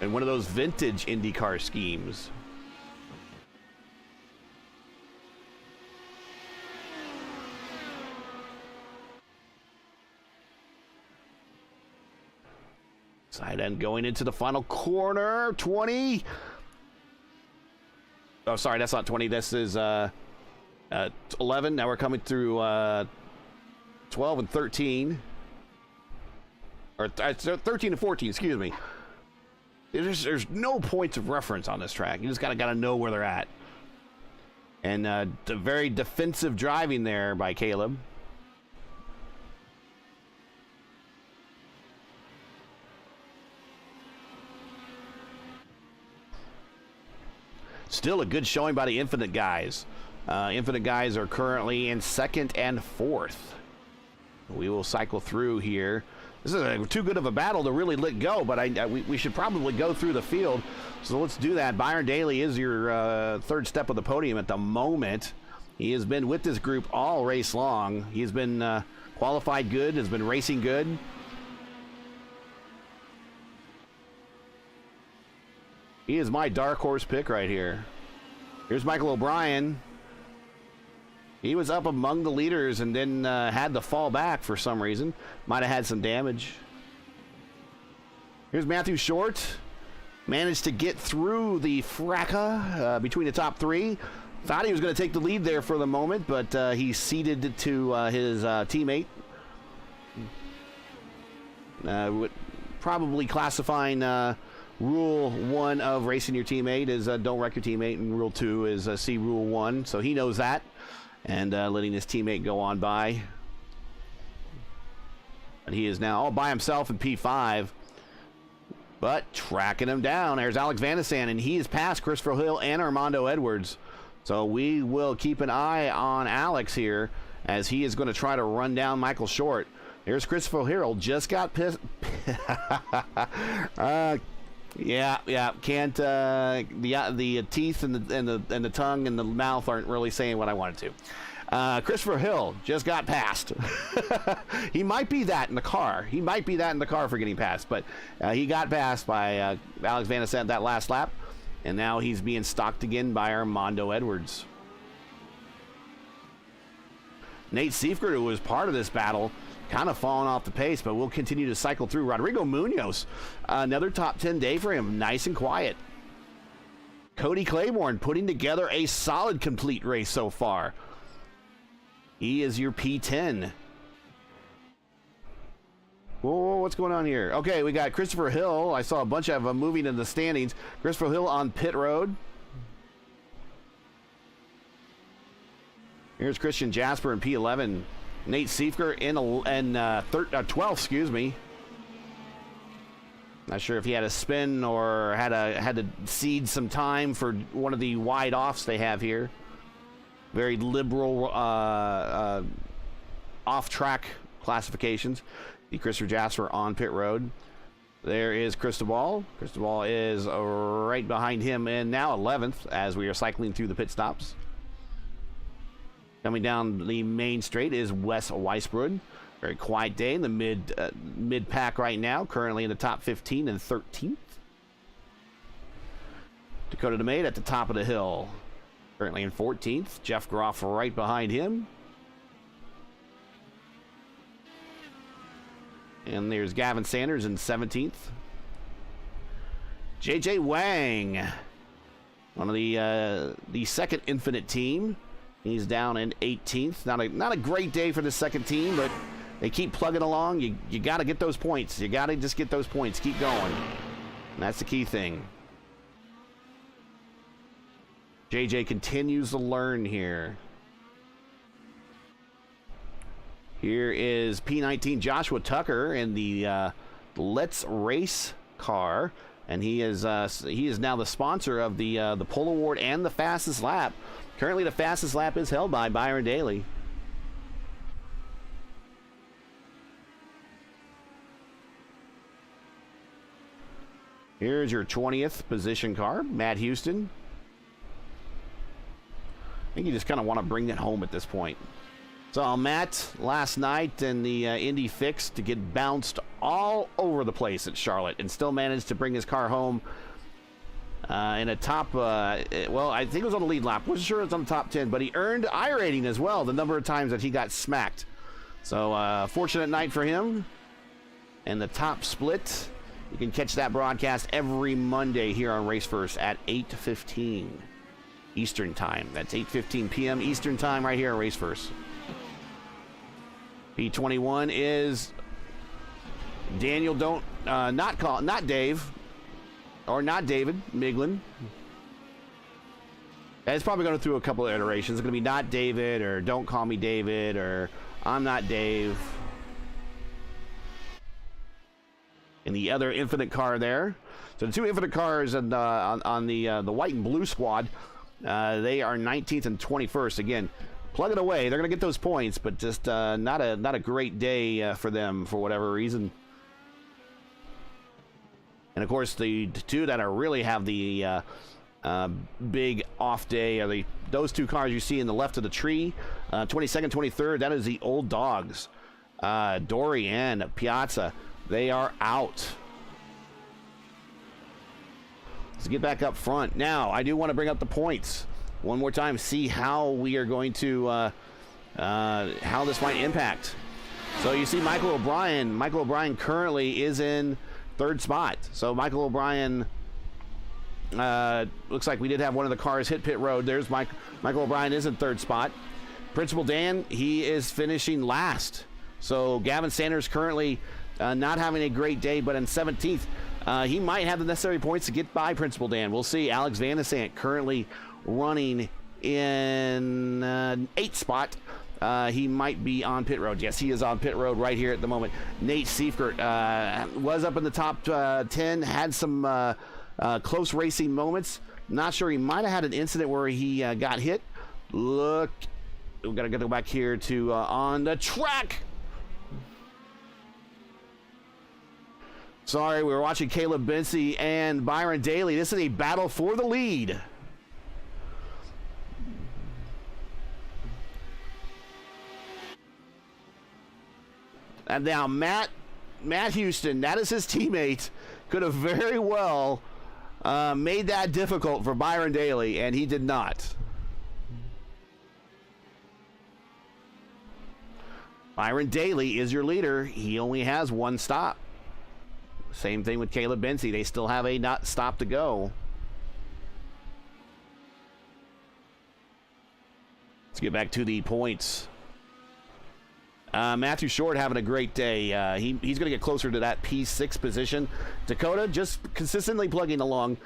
And one of those vintage IndyCar schemes. Side end going into the final corner, 20. Oh, sorry, that's not 20. This is 11. Now we're coming through 12 and 13. Or 13 and 14, excuse me. There's no points of reference on this track. You just gotta know where they're at. And the very defensive driving there by Caleb. Still a good showing by the Infinite guys. Infinite guys are currently in second and fourth. We will cycle through here. This is too good of a battle to really let go, but we should probably go through the field. So let's do that. Byron Daly is your third step of the podium at the moment. He has been with this group all race long. He's been qualified good, has been racing good. He is my dark horse pick right here. Here's Michael O'Brien. He was up among the leaders and then had to fall back for some reason. Might have had some damage. Here's Matthew Short. Managed to get through the fracas between the top three. Thought he was going to take the lead there for the moment, but he ceded to his teammate. Probably classifying Rule 1 of racing your teammate is don't wreck your teammate, and Rule 2 is see Rule 1. So he knows that, and letting his teammate go on by. And he is now all by himself in P5, but tracking him down. There's Alex Van Descent, and he is past Christopher Hill and Armando Edwards. So we will keep an eye on Alex here as he is going to try to run down Michael Short. There's Christopher Hill, just got pissed. Yeah, can't. The teeth and the tongue and the mouth aren't really saying what I wanted to. Christopher Hill just got passed. He might be that in the car. He might be that in the car for getting passed, but he got passed by Alex Van Descent that last lap, and now he's being stalked again by Armando Edwards. Nate Seifert, who was part of this battle, kind of falling off the pace, but we'll continue to cycle through. Rodrigo Munoz, another top 10 day for him, nice and quiet. Cody Claiborne putting together a solid complete race so far. He is your P10. Whoa, what's going on here? Okay, we got Christopher Hill. I saw a bunch of them moving in the standings. Christopher Hill on pit road. Here's Christian Jasper in P11. Nate Siefker in 12th, excuse me. Not sure if he had a spin or had to cede some time for one of the wide offs they have here. Very liberal off-track classifications. The Christopher Jasper on pit road. There is Cristobal. Cristobal is right behind him and now 11th as we are cycling through the pit stops. Coming down the main straight is Wes Weisbrod. Very quiet day in the mid pack right now. Currently in the top 15 and 13th. Dakota DeMade at the top of the hill. Currently in 14th. Jeff Groff right behind him. And there's Gavin Sanders in 17th. JJ Wang, one of the second Infinite team. He's down in 18th. Not a great day for the second team, but they keep plugging along. You got to get those points. You got to just get those points. Keep going. And that's the key thing. JJ continues to learn here. Here is P19 Joshua Tucker in the Let's Race car, and he is now the sponsor of the Pole Award and the fastest lap. Currently, the fastest lap is held by Byron Daly. Here's your 20th position car, Matt Houston. I think you just kind of want to bring that home at this point. So Matt last night in the Indy Fix to get bounced all over the place at Charlotte and still managed to bring his car home in a top, well, I think it was on the lead lap. Wasn't sure it was on the top 10, but he earned iRating as well, the number of times that he got smacked. So fortunate night for him. And the top split, you can catch that broadcast every Monday here on Race First at 8:15 Eastern Time. That's 8:15 p.m. Eastern Time right here on Race First. P21 is Daniel, not Dave, or not David Miglin. It's probably going through a couple of iterations. It's going to be not David, or don't call me David, or I'm not Dave. And the other Infinite car there. So the two Infinite cars on the white and blue squad, they are 19th and 21st. Again, plug it away. They're going to get those points, but just not a great day for them for whatever reason. And of course, the two that are really have the big off day are those two cars you see in the left of the tree, 22nd, 23rd. That is the Old Dogs, Dory and Piazza. They are out. Let's get back up front. Now, I do want to bring up the points one more time, see how we are going to, how this might impact. So you see Michael O'Brien. Michael O'Brien currently is in third spot. So Michael O'Brien, looks like we did have one of the cars hit pit road. There's Michael O'Brien is in third spot. Principal Dan, he is finishing last. So Gavin Sanders currently not having a great day, but in 17th. He might have the necessary points to get by Principal Dan. We'll see. Alex Van de Sant currently running in 8th spot. He might be on pit road. Yes, he is on pit road right here at the moment. Nate Siefert was up in the top 10, had some close racing moments. Not sure, he might have had an incident where he got hit. Look, we've got to go back here to on the track. Sorry, we were watching Caleb Bency and Byron Daly. This is a battle for the lead. And now Matt Houston, that is his teammate, could have very well made that difficult for Byron Daly, and he did not. Byron Daly is your leader. He only has one stop. Same thing with Caleb Benzie. They still have a not stop to go. Let's get back to the points. Matthew Short having a great day. He's going to get closer to that P6 position. Dakota just consistently plugging along.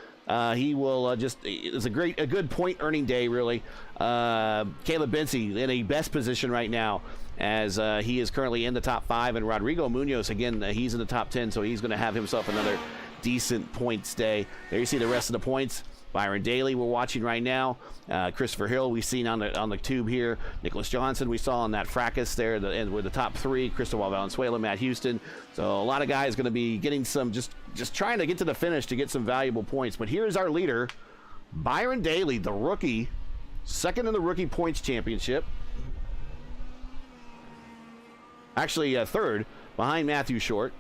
He will it's a good point earning day, really. Caleb Benzie in a best position right now, as he is currently in the top 5, and Rodrigo Munoz, again, he's in the top 10, so he's going to have himself another decent points day. There you see the rest of the points. Byron Daly we're watching right now. Christopher Hill we've seen on the tube here. Nicholas Johnson we saw on that fracas there, and we're the top 3. Cristobal Valenzuela, Matt Houston. So a lot of guys going to be getting some, just trying to get to the finish to get some valuable points. But here's our leader, Byron Daly, the rookie, second in the rookie points championship. Actually, third behind Matthew Short.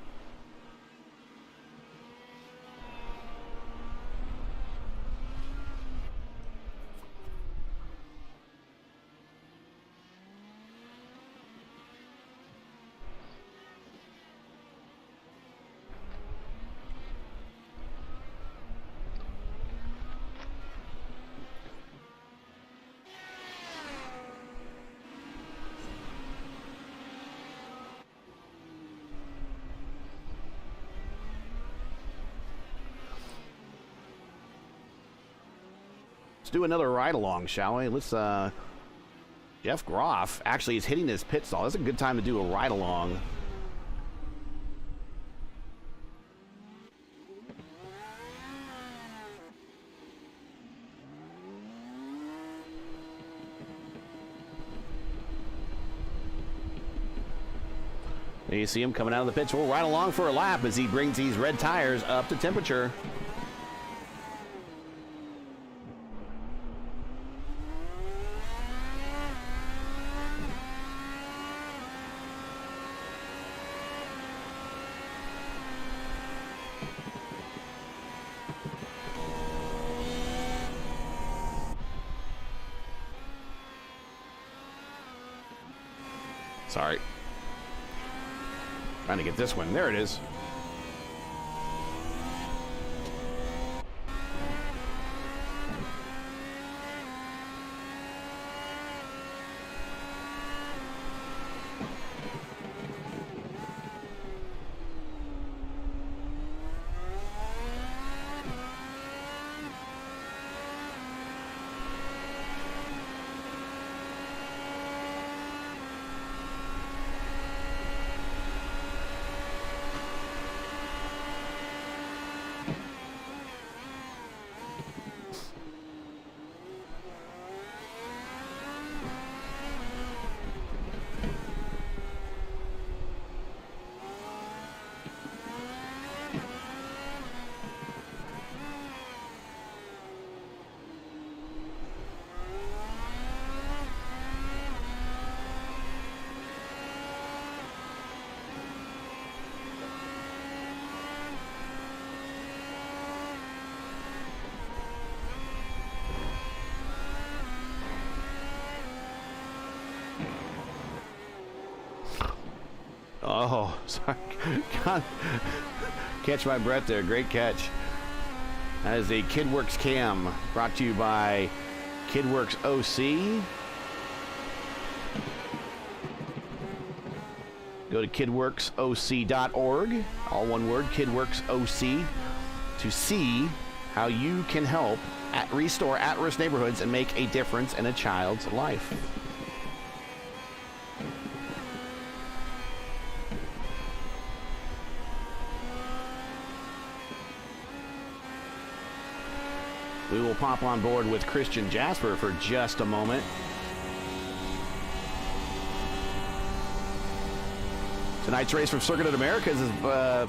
Let's do another ride-along, shall we? Let's, Jeff Groff actually is hitting his pit stall. That's a good time to do a ride-along. There you see him coming out of the pits. We'll ride along for a lap as he brings these red tires up to temperature. Sorry. Trying to get this one. There it is. Oh, sorry. God. Catch my breath there. Great catch. That is a KidWorks cam brought to you by KidWorks OC. Go to kidworksoc.org, all one word, KidWorks OC, to see how you can help restore at-risk neighborhoods and make a difference in a child's life. We will pop on board with Christian Jasper for just a moment. Tonight's race from Circuit of the Americas is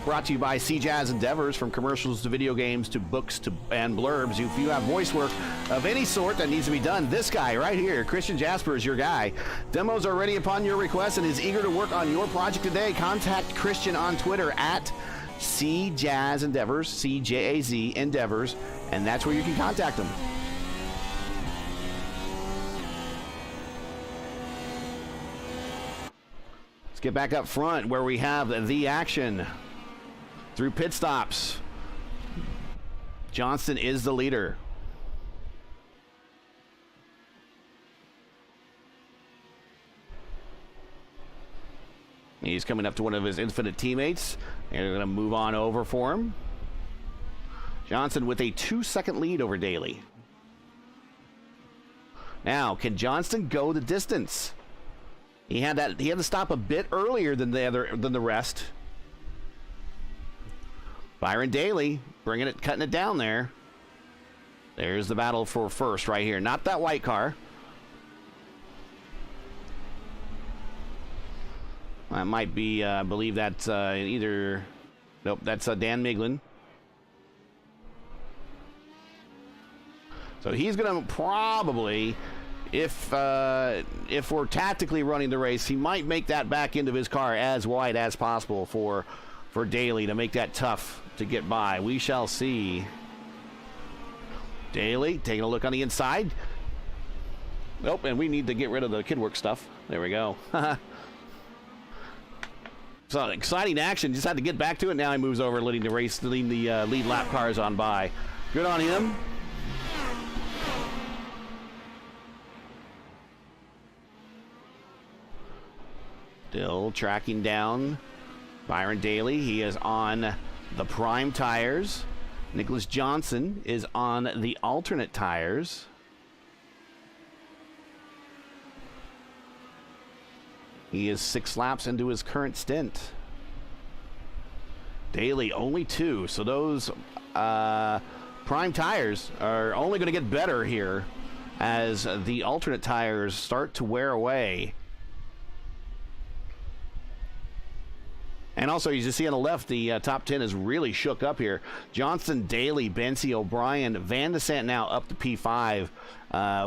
brought to you by CJazEndeavors. From commercials to video games to books and blurbs. If you have voice work of any sort that needs to be done, this guy right here, Christian Jasper, is your guy. Demos are ready upon your request and is eager to work on your project today. Contact Christian on Twitter at CJazEndeavors, CJazEndeavors, and that's where you can contact them. Let's get back up front where we have the action. Through pit stops, Johnston is the leader. He's coming up to one of his Infinite teammates. They're going to move on over for him. Johnston with a 2-second lead over Daly. Now, can Johnston go the distance? He had to stop a bit earlier than the rest. Byron Daly cutting it down there. There's the battle for first right here. Not that white car. That might be, I believe that's either... Nope, that's Dan Miglin. So he's going to probably, if we're tactically running the race, he might make that back into his car as wide as possible for Daly to make that tough to get by. We shall see. Daly taking a look on the inside. Nope, and we need to get rid of the kidwork stuff. There we go. So exciting action. Just had to get back to it. Now he moves over, leading the lead lap cars on by. Good on him. Still tracking down Byron Daly. He is on the prime tires. Nicholas Johnson is on the alternate tires. He is 6 laps into his current stint. Daly only 2, so those prime tires are only going to get better here as the alternate tires start to wear away. And also, as you see on the left, the top 10 is really shook up here. Johnston, Daly, Bensi, O'Brien, Van de Sant now up to P5.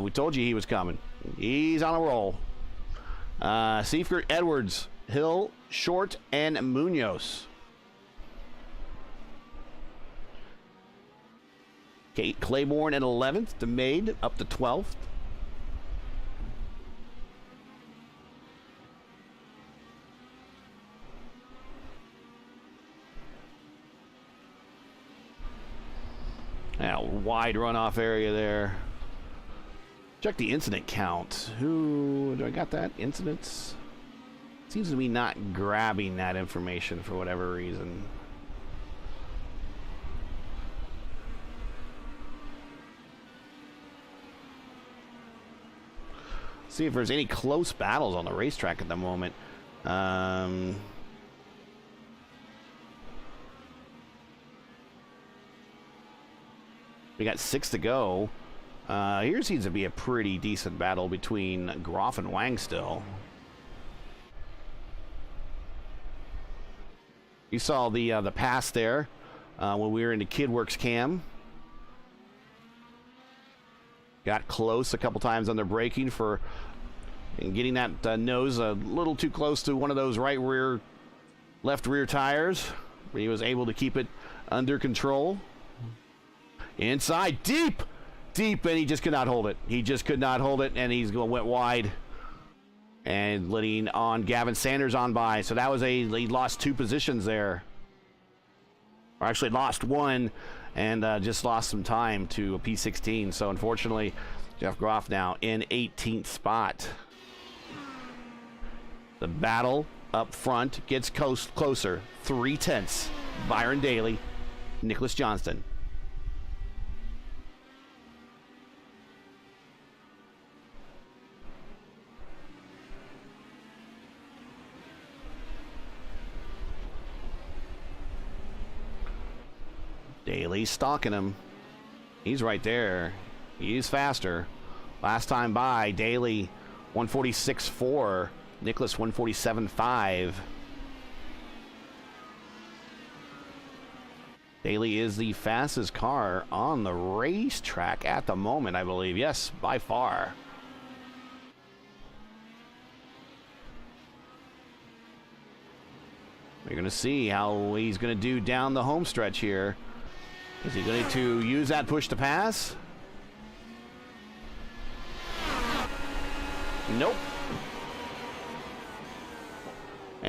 We told you he was coming. He's on a roll. Seifert, Edwards, Hill, Short, and Munoz. Kate Claiborne at 11th, DeMade up to 12th. Now, wide runoff area there. Check the incident count. Do I got that? Incidents? Seems to be not grabbing that information for whatever reason. See if there's any close battles on the racetrack at the moment. We got 6 to go. Here seems to be a pretty decent battle between Groff and Wang still. You saw the pass there when we were in the KidWorks cam. Got close a couple times on their braking and getting that nose a little too close to one of those left rear tires. But he was able to keep it under control. Inside, deep, and he just could not hold it. He just could not hold it, and went wide. And letting on Gavin Sanders on by. So that was he lost 2 positions there. Or actually lost 1 and just lost some time to a P16. So unfortunately, Jeff Groff now in 18th spot. The battle up front gets closer. 3/10. Byron Daly, Nicholas Johnston. Daly's stalking him. He's right there. He's faster. Last time by, Daly 146.4, Nicholas 147.5. Daly is the fastest car on the racetrack at the moment, I believe. Yes, by far. We're going to see how he's going to do down the home stretch here. Is he going to use that push to pass? Nope.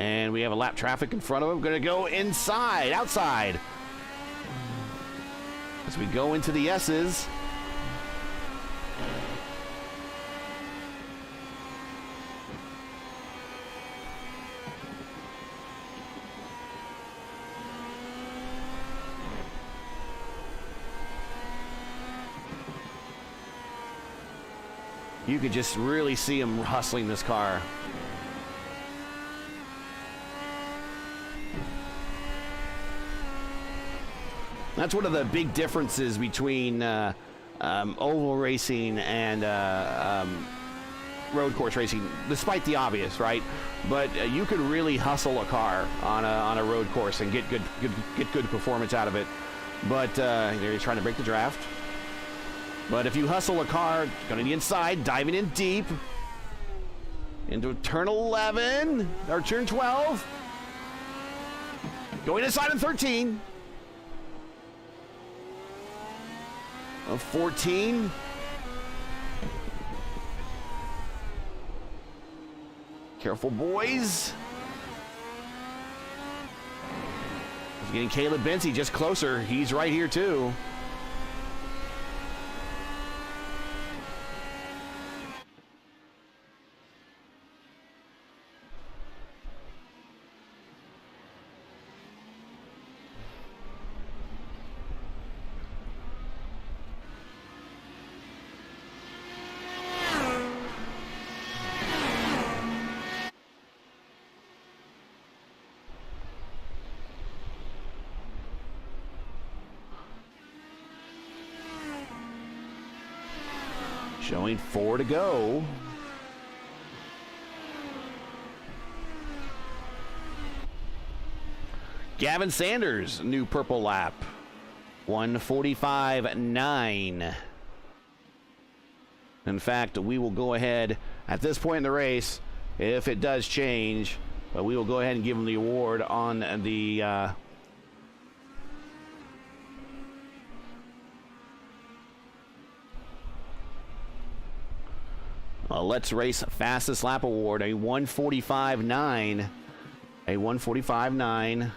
And we have a lap traffic in front of him. Going to go inside, outside. As we go into the S's. You could just really see him hustling this car. That's one of the big differences between oval racing and road course racing, despite the obvious, right? But you could really hustle a car on a road course and get good performance out of it. But they're trying to break the draft. But if you hustle a car, going to the inside, diving in deep into turn 11 or turn 12, going inside in 13. Of 14. Careful, boys. He's getting Caleb Benzie just closer. He's right here, too. Showing 4 to go. Gavin Sanders, new purple lap. 1:45.9. In fact, we will go ahead at this point in the race, if it does change, but we will go ahead and give him the award on the Let's Race Fastest Lap Award, a 1:45.9. A 1:45.9.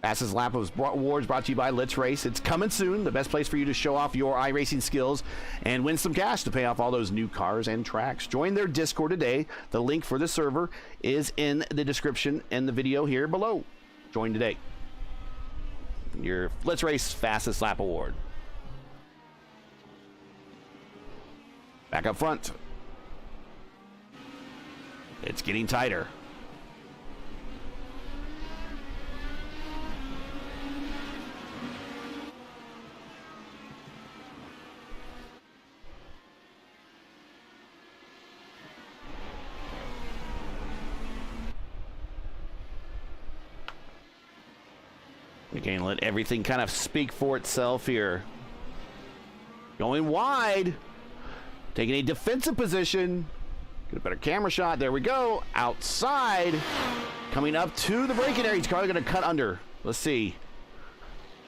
Fastest Lap Awards brought to you by Let's Race. It's coming soon. The best place for you to show off your iRacing skills and win some cash to pay off all those new cars and tracks. Join their Discord today. The link for the server is in the description and the video here below. Join today. Your Let's Race Fastest Lap Award. Back up front. It's getting tighter. Again, let everything kind of speak for itself here. Going wide. Taking a defensive position. Get a better camera shot. There we go. Outside. Coming up to the braking area. He's probably going to cut under. Let's see.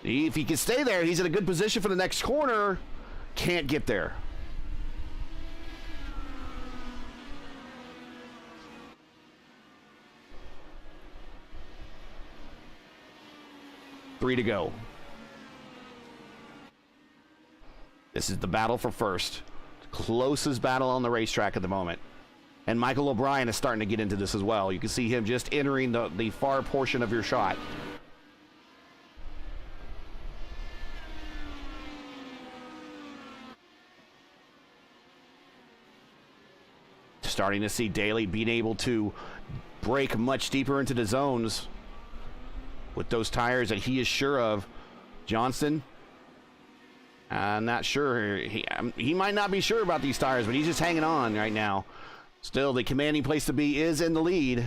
If he can stay there, he's in a good position for the next corner. Can't get there. Three to go. This is the battle for first. Closest battle on the racetrack at the moment. And Michael O'Brien is starting to get into this as well. You can see him just entering the far portion of your shot. Starting to see Daly being able to break much deeper into the zones with those tires that he is sure of. Johnston, I'm not sure. He might not be sure about these tires, but he's just hanging on right now. Still, the commanding place to be is in the lead.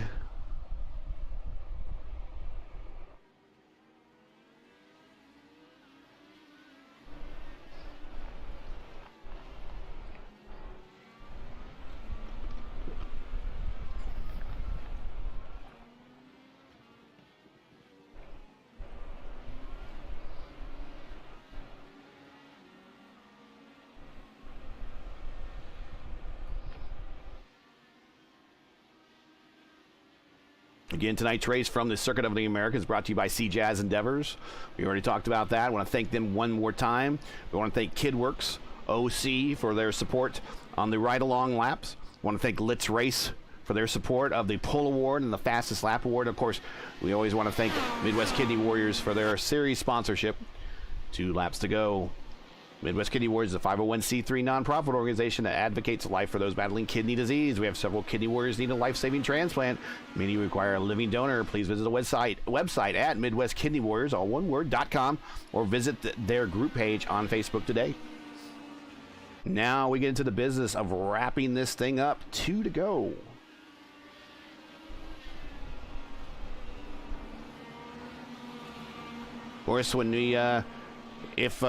Again, tonight's race from the Circuit of the Americas brought to you by CJazEndeavors. We already talked about that. I want to thank them one more time. We want to thank KidWorks OC for their support on the ride-along laps. I want to thank Let's Race for their support of the Pull Award and the Fastest Lap Award. Of course, we always want to thank Midwest Kidney Warriors for their series sponsorship. 2 laps to go. Midwest Kidney Warriors is a 501c3 nonprofit organization that advocates life for those battling kidney disease. We have several kidney warriors need a life-saving transplant. Many require a living donor. Please visit the website at Midwest Kidney Warriors, all one word, .com, or visit their group page on Facebook today. Now we get into the business of wrapping this thing up. 2 to go. Of course, when we if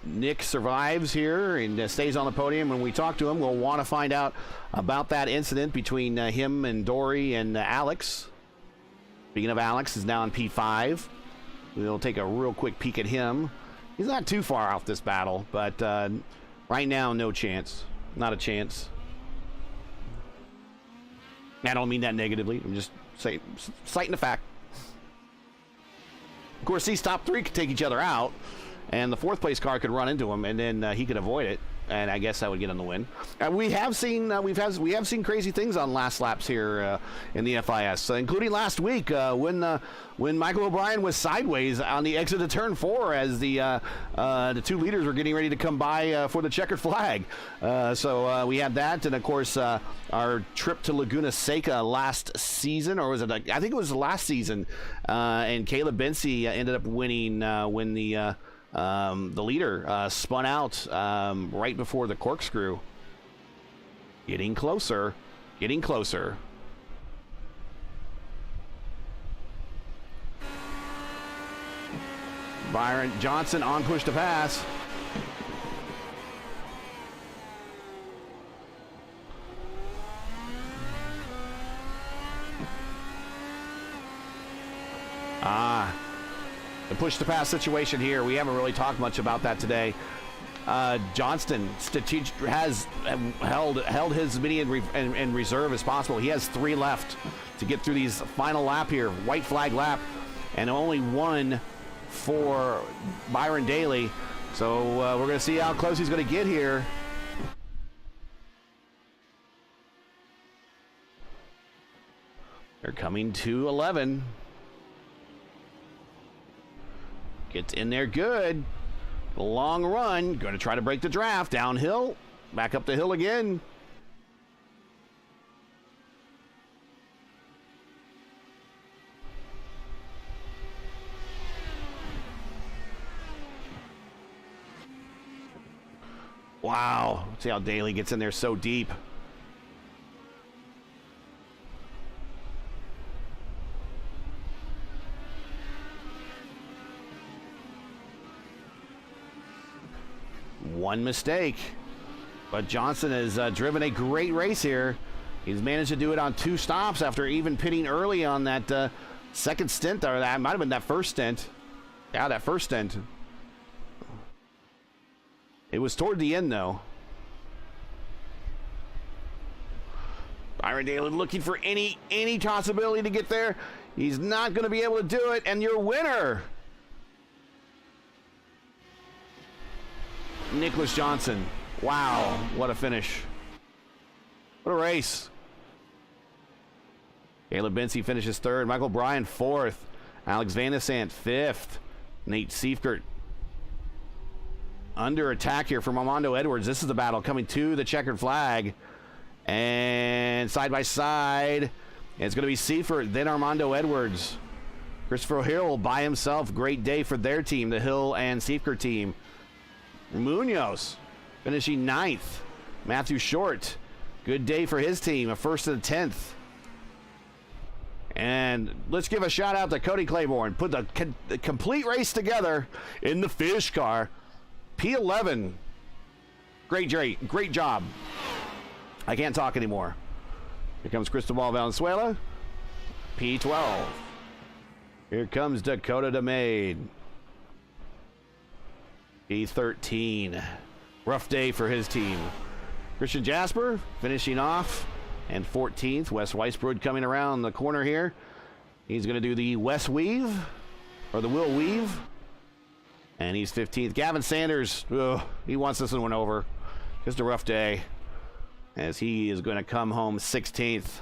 Nick survives here and stays on the podium, when we talk to him, we'll want to find out about that incident between him and Dory and Alex. Speaking of Alex, is now in P5. We'll take a real quick peek at him. He's not too far off this battle, but right now, no chance. Not a chance. I don't mean that negatively. I'm just citing the fact. Of course, these top 3 could take each other out, and the 4th place car could run into him, and then he could avoid it, and I guess that would get him the win. We have seen crazy things on last laps here in the FIS, including last week when Michael O'Brien was sideways on the exit of turn 4 as the 2 leaders were getting ready to come by for the checkered flag. So we had that, and of course our trip to Laguna Seca last season, or was it? I think it was the last season, and Caleb Bensi ended up winning when the leader spun out right before the corkscrew. Getting closer. Byron Johnson on push to pass. The push to pass situation here, we haven't really talked much about that today. Johnston has held his mini in reserve as possible. He has 3 left to get through these final lap here, white flag lap, and only 1 for Byron Daly. So we're going to see how close he's going to get here. They're coming to 11. Gets in there good. Long run. Going to try to break the draft. Downhill. Back up the hill again. Wow. See how Daly gets in there so deep. One mistake, but Johnson has driven a great race here. He's managed to do it on 2 stops after even pitting early on that second stint, or that might have been that first stint. Yeah, that first stint. It was toward the end, though. Byron Daly looking for any possibility to get there. He's not going to be able to do it, and your winner, Nicholas Johnson. Wow, what a finish. What a race. Caleb Bensi finishes 3rd. Michael Bryan 4th. Alex Van Nessant 5th. Nate Seifert under attack here from Armando Edwards. This is the battle coming to the checkered flag. And side by side, it's going to be Seifert, then Armando Edwards. Christopher Hill by himself. Great day for their team, the Hill and Seifert team. Munoz finishing 9th. Matthew Short, good day for his team, a 1st and a 10th. And let's give a shout out to Cody Claiborne. Put the complete race together in the fish car. P11. Great job. I can't talk anymore. Here comes Cristobal Valenzuela. P12. Here comes Dakota DeMade. P13. Rough day for his team. Christian Jasper finishing off and 14th. Wes Weisbrod coming around the corner here. He's going to do the West Weave, or the Will Weave. And he's 15th. Gavin Sanders, he wants this one over. Just a rough day, as he is going to come home 16th.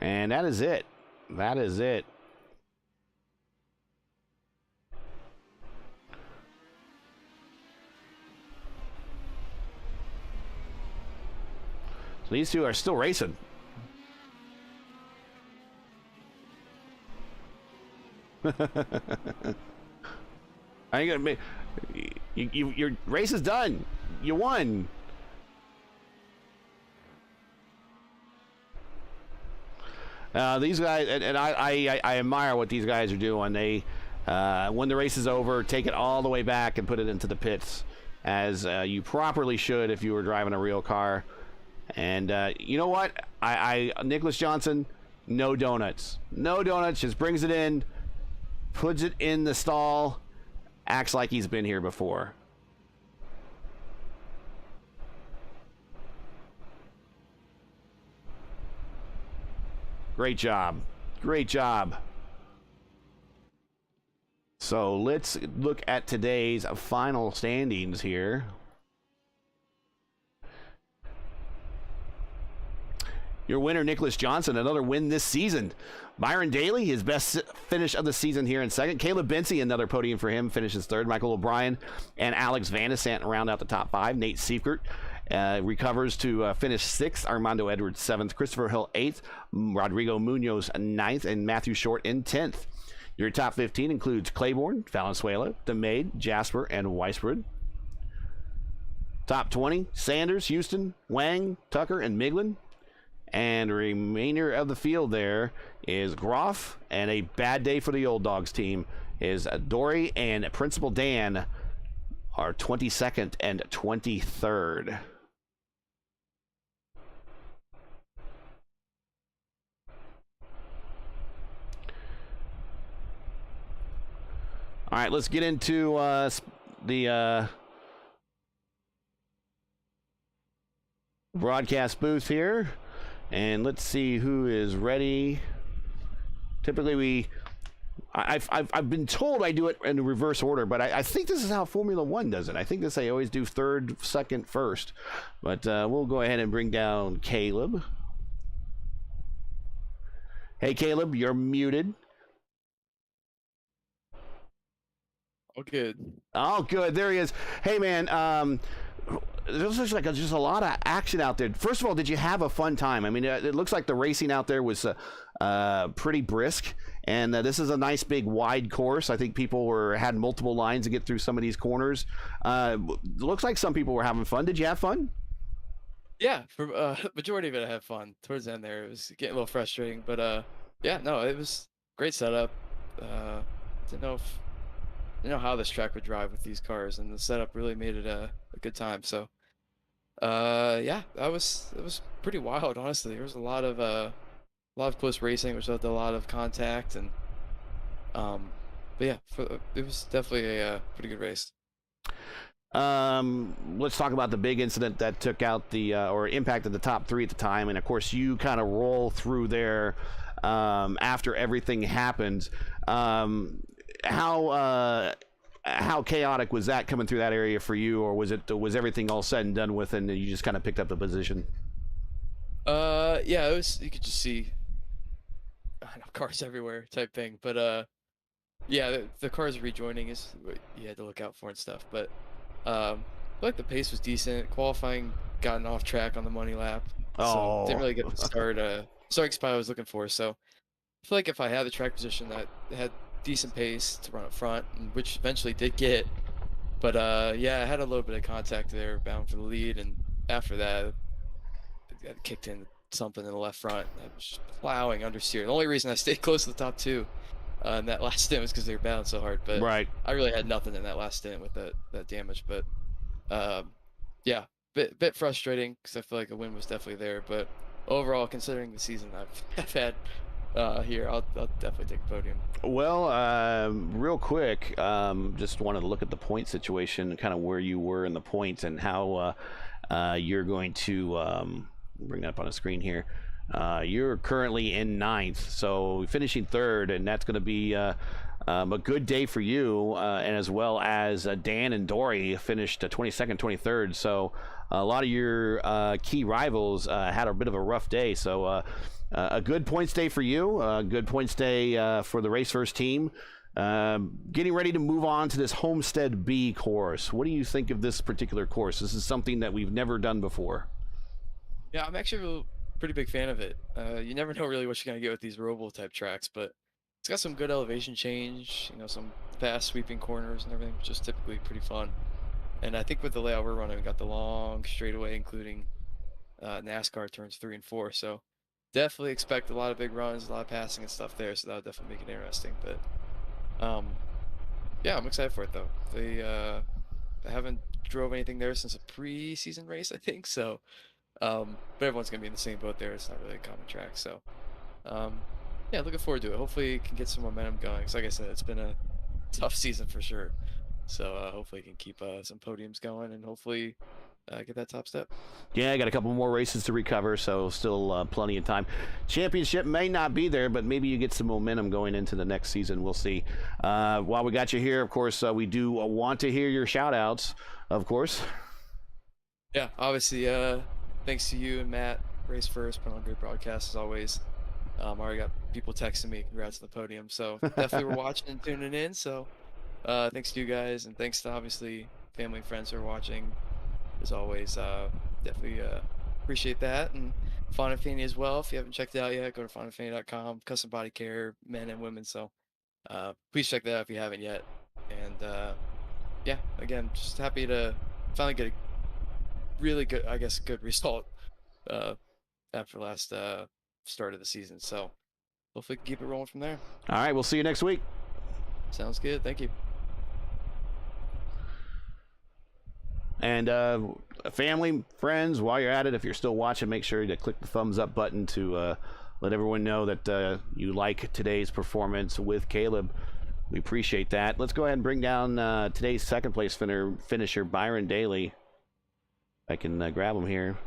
And that is it. That is it. So these two are still racing. I ain't gonna make your race is done. You won. These guys, and I admire what these guys are doing. They, when the race is over, take it all the way back and put it into the pits, as you properly should if you were driving a real car. And you know what? Nicholas Johnson, no donuts. No donuts, just brings it in, puts it in the stall, acts like he's been here before. Great job. Great job. So let's look at today's final standings here. Your winner, Nicholas Johnson, another win this season. Byron Daly, his best finish of the season here in second. Caleb Bency, another podium for him, finishes third. Michael O'Brien and Alex Van de Sant round out the top five. Nate Seifert recovers to finish sixth. Armando Edwards, seventh. Christopher Hill, eighth. Rodrigo Munoz, ninth. And Matthew Short in 10th. Your top 15 includes Claiborne, Valenzuela, DeMade, Jasper, and Weisbrod. Top 20, Sanders, Houston, Wang, Tucker, and Miglin. And remainder of the field there is Groff, and a bad day for the Old Dogs team is Dory and Principal Dan are 22nd and 23rd. All right, let's get into the broadcast booth here. And let's see who is ready. Typically, I've been told I do it in reverse order, but I think this is how Formula One does it. I think I always do third, second, first. But we'll go ahead and bring down Caleb. Hey, Caleb, you're muted. Oh, good. Oh, good. There he is. Hey, man. There's just a lot of action out there. First of all, did you have a fun time? I mean, it looks like the racing out there was pretty brisk, and this is a nice big wide course. I think people had multiple lines to get through some of these corners. Looks like some people were having fun. Did you have fun? Yeah, for majority of it, I had fun. Towards the end there, it was getting a little frustrating, but yeah, no, it was great setup. Didn't know how this track would drive with these cars, and the setup really made it a good time. So yeah, it was pretty wild, honestly. There was a lot of close racing, which led to a lot of contact, and but yeah, it was definitely a pretty good race. Let's talk about the big incident that took out or impacted the top three at the time, and of course you kind of roll through there after everything happened. How chaotic was that coming through that area for you, or was everything all said and done with and you just kind of picked up the position? Yeah, it was, you could just see cars everywhere type thing, but yeah, the cars rejoining is what you had to look out for and stuff. But I feel like the pace was decent. Qualifying gotten off track on the money lap, so didn't really get the starting spot I was looking for. So I feel like if I had the track position that had decent pace to run up front, which eventually did get, but yeah, I had a little bit of contact there bound for the lead, and after that I kicked in something in the left front. I was plowing understeer. The only reason I stayed close to the top two in that last stint was because they were battling so hard, but right. I really had nothing in that last stint with that damage. But yeah, bit frustrating because I feel like a win was definitely there, but overall, considering the season I've had, here, I'll definitely take a podium. Well, real quick, just wanted to look at the point situation, kind of where you were in the points and how you're going to bring that up on the screen here. You're currently in 9th, so finishing 3rd, and that's going to be a good day for you, and as well as Dan and Dory finished 22nd, 23rd. So a lot of your key rivals had a bit of a rough day. So a good points day for you, a good points day for the Race First team. Getting ready to move on to this Homestead B course. What do you think of this particular course? This is something that we've never done before. Yeah, I'm actually a pretty big fan of it. You never know really what you're gonna get with these roval type tracks, but it's got some good elevation change, some fast sweeping corners and everything, which is typically pretty fun. And I think with the layout we're running, we got the long straightaway, including NASCAR turns 3 and 4. So definitely expect a lot of big runs, a lot of passing and stuff there. So that'll definitely make it interesting. But yeah, I'm excited for it though. I haven't drove anything there since a preseason race, I think. So but everyone's gonna be in the same boat there. It's not really a common track. So yeah, looking forward to it. Hopefully, it can get some momentum going. 'Cause like I said, it's been a tough season for sure. So hopefully, it can keep some podiums going and hopefully get that top step. Yeah, I got a couple more races to recover, so still plenty of time. Championship may not be there, but maybe you get some momentum going into the next season. We'll see. While we got you here, of course, we do want to hear your shout-outs, of course. Yeah, obviously, thanks to you and Matt, Race First, put on a great broadcast as always. I already got people texting me, congrats on the podium. So definitely we're watching and tuning in. So thanks to you guys, and thanks to obviously family and friends who are watching. As always, definitely appreciate that. And Fawn and Fanny as well. If you haven't checked it out yet, go to fawnandfanny.com. Custom body care, men and women. So please check that out if you haven't yet. And yeah, again, just happy to finally get a really good, I guess, good result after last start of the season. So hopefully we can keep it rolling from there. All right, we'll see you next week. Sounds good. Thank you. And family, friends, while you're at it, if you're still watching, make sure to click the thumbs up button to let everyone know that you like today's performance with Caleb. We appreciate that. Let's go ahead and bring down today's second place finisher, Byron Daly. I can grab him here.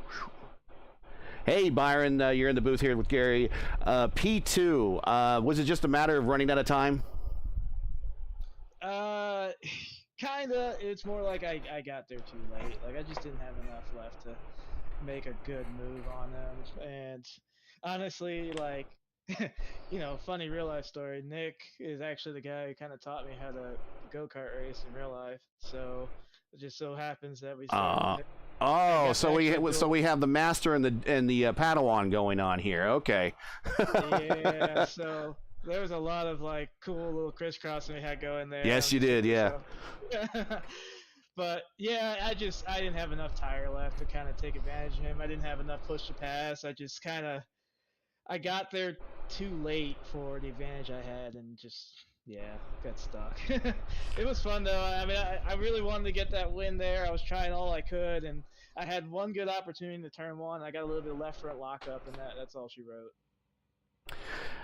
Hey, Byron, you're in the booth here with Gary. P2, was it just a matter of running out of time? Kinda. It's more like I got there too late. Like, I just didn't have enough left to make a good move on them. And honestly, like, funny real life story. Nick is actually the guy who kind of taught me how to go-kart race in real life. So it just so happens that we started. So we have the master and the Padawan going on here. Okay. Yeah. So there was a lot of like cool little crisscrossing we had going there. Yes, you did. Yeah. So. But yeah, I didn't have enough tire left to kind of take advantage of him. I didn't have enough push to pass. I got there too late for the advantage I had, and just got stuck. It was fun though. I mean, I really wanted to get that win there. I was trying all I could, and I had one good opportunity to turn one. I got a little bit of left front lockup, and that's all she wrote.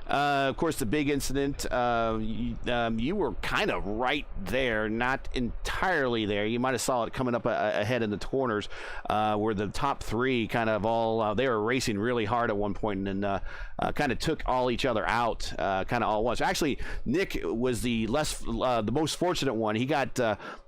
Of course, the big incident, you were kind of right there, not entirely there. You might have saw it coming up ahead in the corners, where the top three kind of all, they were racing really hard at one point and kind of took all each other out kind of all at once. Actually, Nick was the most fortunate one. He got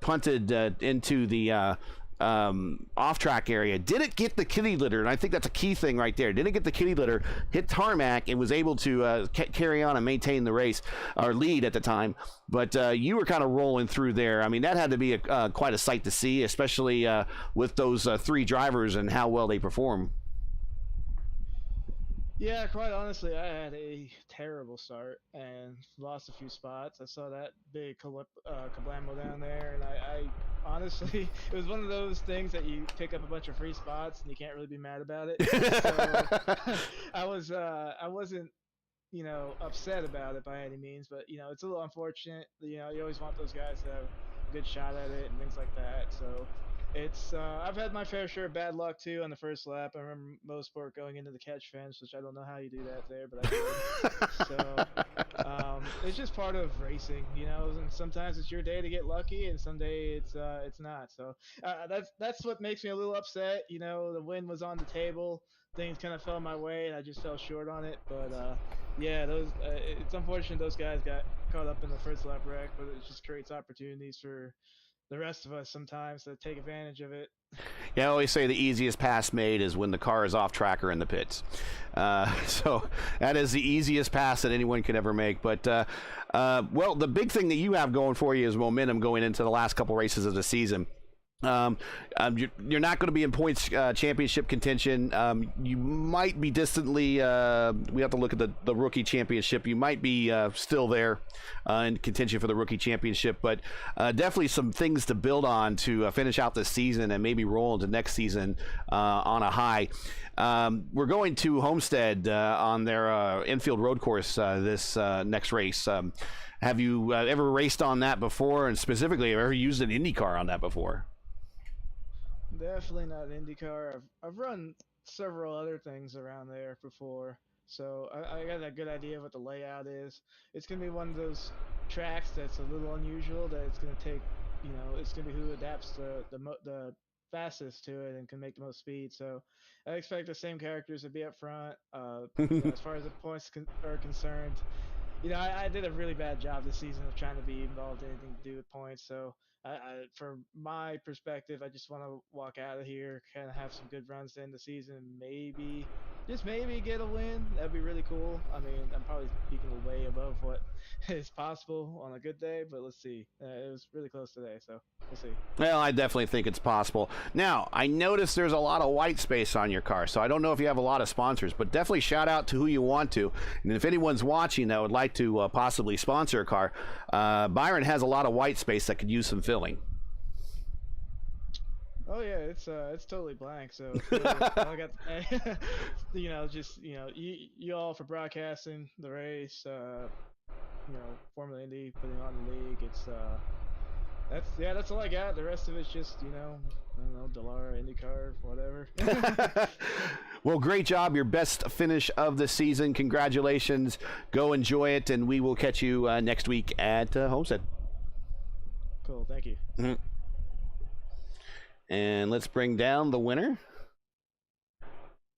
punted into the off-track area, didn't get the kitty litter, and I think that's a key thing right there. Didn't get the kitty litter, hit tarmac, and was able to carry on and maintain the race, or lead at the time. But you were kind of rolling through there. I mean, that had to be quite a sight to see, especially with those three drivers and how well they perform. Yeah, quite honestly, I had a terrible start and lost a few spots. I saw that big kablamo down there, and I honestly, it was one of those things that you pick up a bunch of free spots and you can't really be mad about it. So I wasn't, upset about it by any means, but it's a little unfortunate. You always want those guys to have a good shot at it and things like that. So It's I've had my fair share of bad luck too on the first lap. I remember Mosport going into the catch fence, which I don't know how you do that there, but I did. So it's just part of racing, you know. And sometimes it's your day to get lucky, and someday it's not. So that's what makes me a little upset. You know, the win was on the table, things kind of fell my way, and I just fell short on it. But yeah, it's unfortunate those guys got caught up in the first lap wreck, but it just creates opportunities for the rest of us sometimes to take advantage of it. Yeah, I always say the easiest pass made is when the car is off track or in the pits. So that is the easiest pass that anyone could ever make. But, well, the big thing that you have going for you is momentum going into the last couple races of the season. You're not going to be in points championship contention. You might be distantly. We have to look at the rookie championship. You might be still there in contention for the rookie championship, but definitely some things to build on to finish out this season and maybe roll into next season on a high. We're going to Homestead on their infield road course this next race. Have you ever raced on that before, and specifically, have you ever used an IndyCar on that before? Definitely not an IndyCar. I've run several other things around there before, so I got a good idea of what the layout is. It's gonna be one of those tracks that's a little unusual. That it's gonna take, you know, it's gonna be who adapts the fastest to it and can make the most speed. So I expect the same characters to be up front. You know, as far as the points are concerned, you know, I did a really bad job this season of trying to be involved in anything to do with points. So, from my perspective, I just want to walk out of here, kind of have some good runs to end the season, maybe, just maybe get a win. That'd be really cool. I mean, I'm probably speaking way above what is possible on a good day, but let's see. It was really close today, so we'll see. Well, I definitely think it's possible. Now, I noticed there's a lot of white space on your car, so I don't know if you have a lot of sponsors, but definitely shout out to who you want to. And if anyone's watching that would like to possibly sponsor a car, Byron has a lot of white space that could use some filling. Oh yeah, it's totally blank. So I got, you know, just you all for broadcasting the race. You know, Formula Indy putting on the league. It's that's all I got. The rest of it's just, you know, I don't know, Delara, IndyCar, whatever. Well, great job. Your best finish of the season. Congratulations. Go enjoy it, and we will catch you next week at Homestead. Cool. Thank you. Mm-hmm. And let's bring down the winner.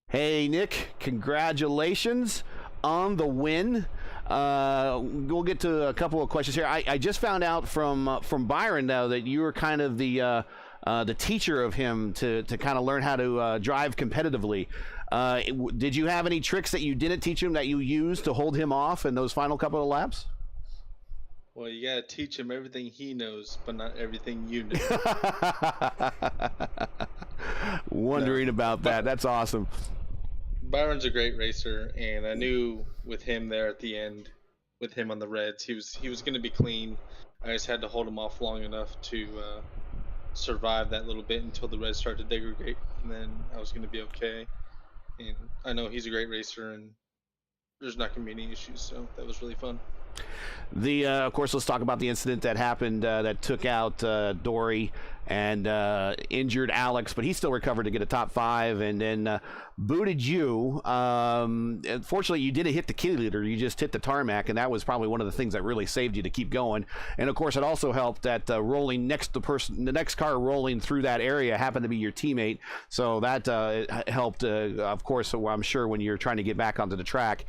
Hey, Nick, congratulations on the win. We'll get to a couple of questions here. I just found out from Byron, though, that you were kind of the teacher of him to kind of learn how to drive competitively. Did you have any tricks that you didn't teach him that you used to hold him off in those final couple of laps? Well, you gotta teach him everything he knows, but not everything you know. Wondering about that. That's awesome. Byron's a great racer, and I knew with him there at the end, with him on the Reds, he was going to be clean. I just had to hold him off long enough to survive that little bit until the Reds started to degrade, and then I was going to be okay. And I know he's a great racer, and there's not going to be any issues, so that was really fun. Of course, let's talk about the incident that happened that took out Dory and injured Alex, but he still recovered to get a top 5 and then booted you. Unfortunately, you didn't hit the key leader. You just hit the tarmac, and that was probably one of the things that really saved you to keep going. And, of course, it also helped that rolling next the next car rolling through that area happened to be your teammate. So that helped, of course, I'm sure, when you're trying to get back onto the track.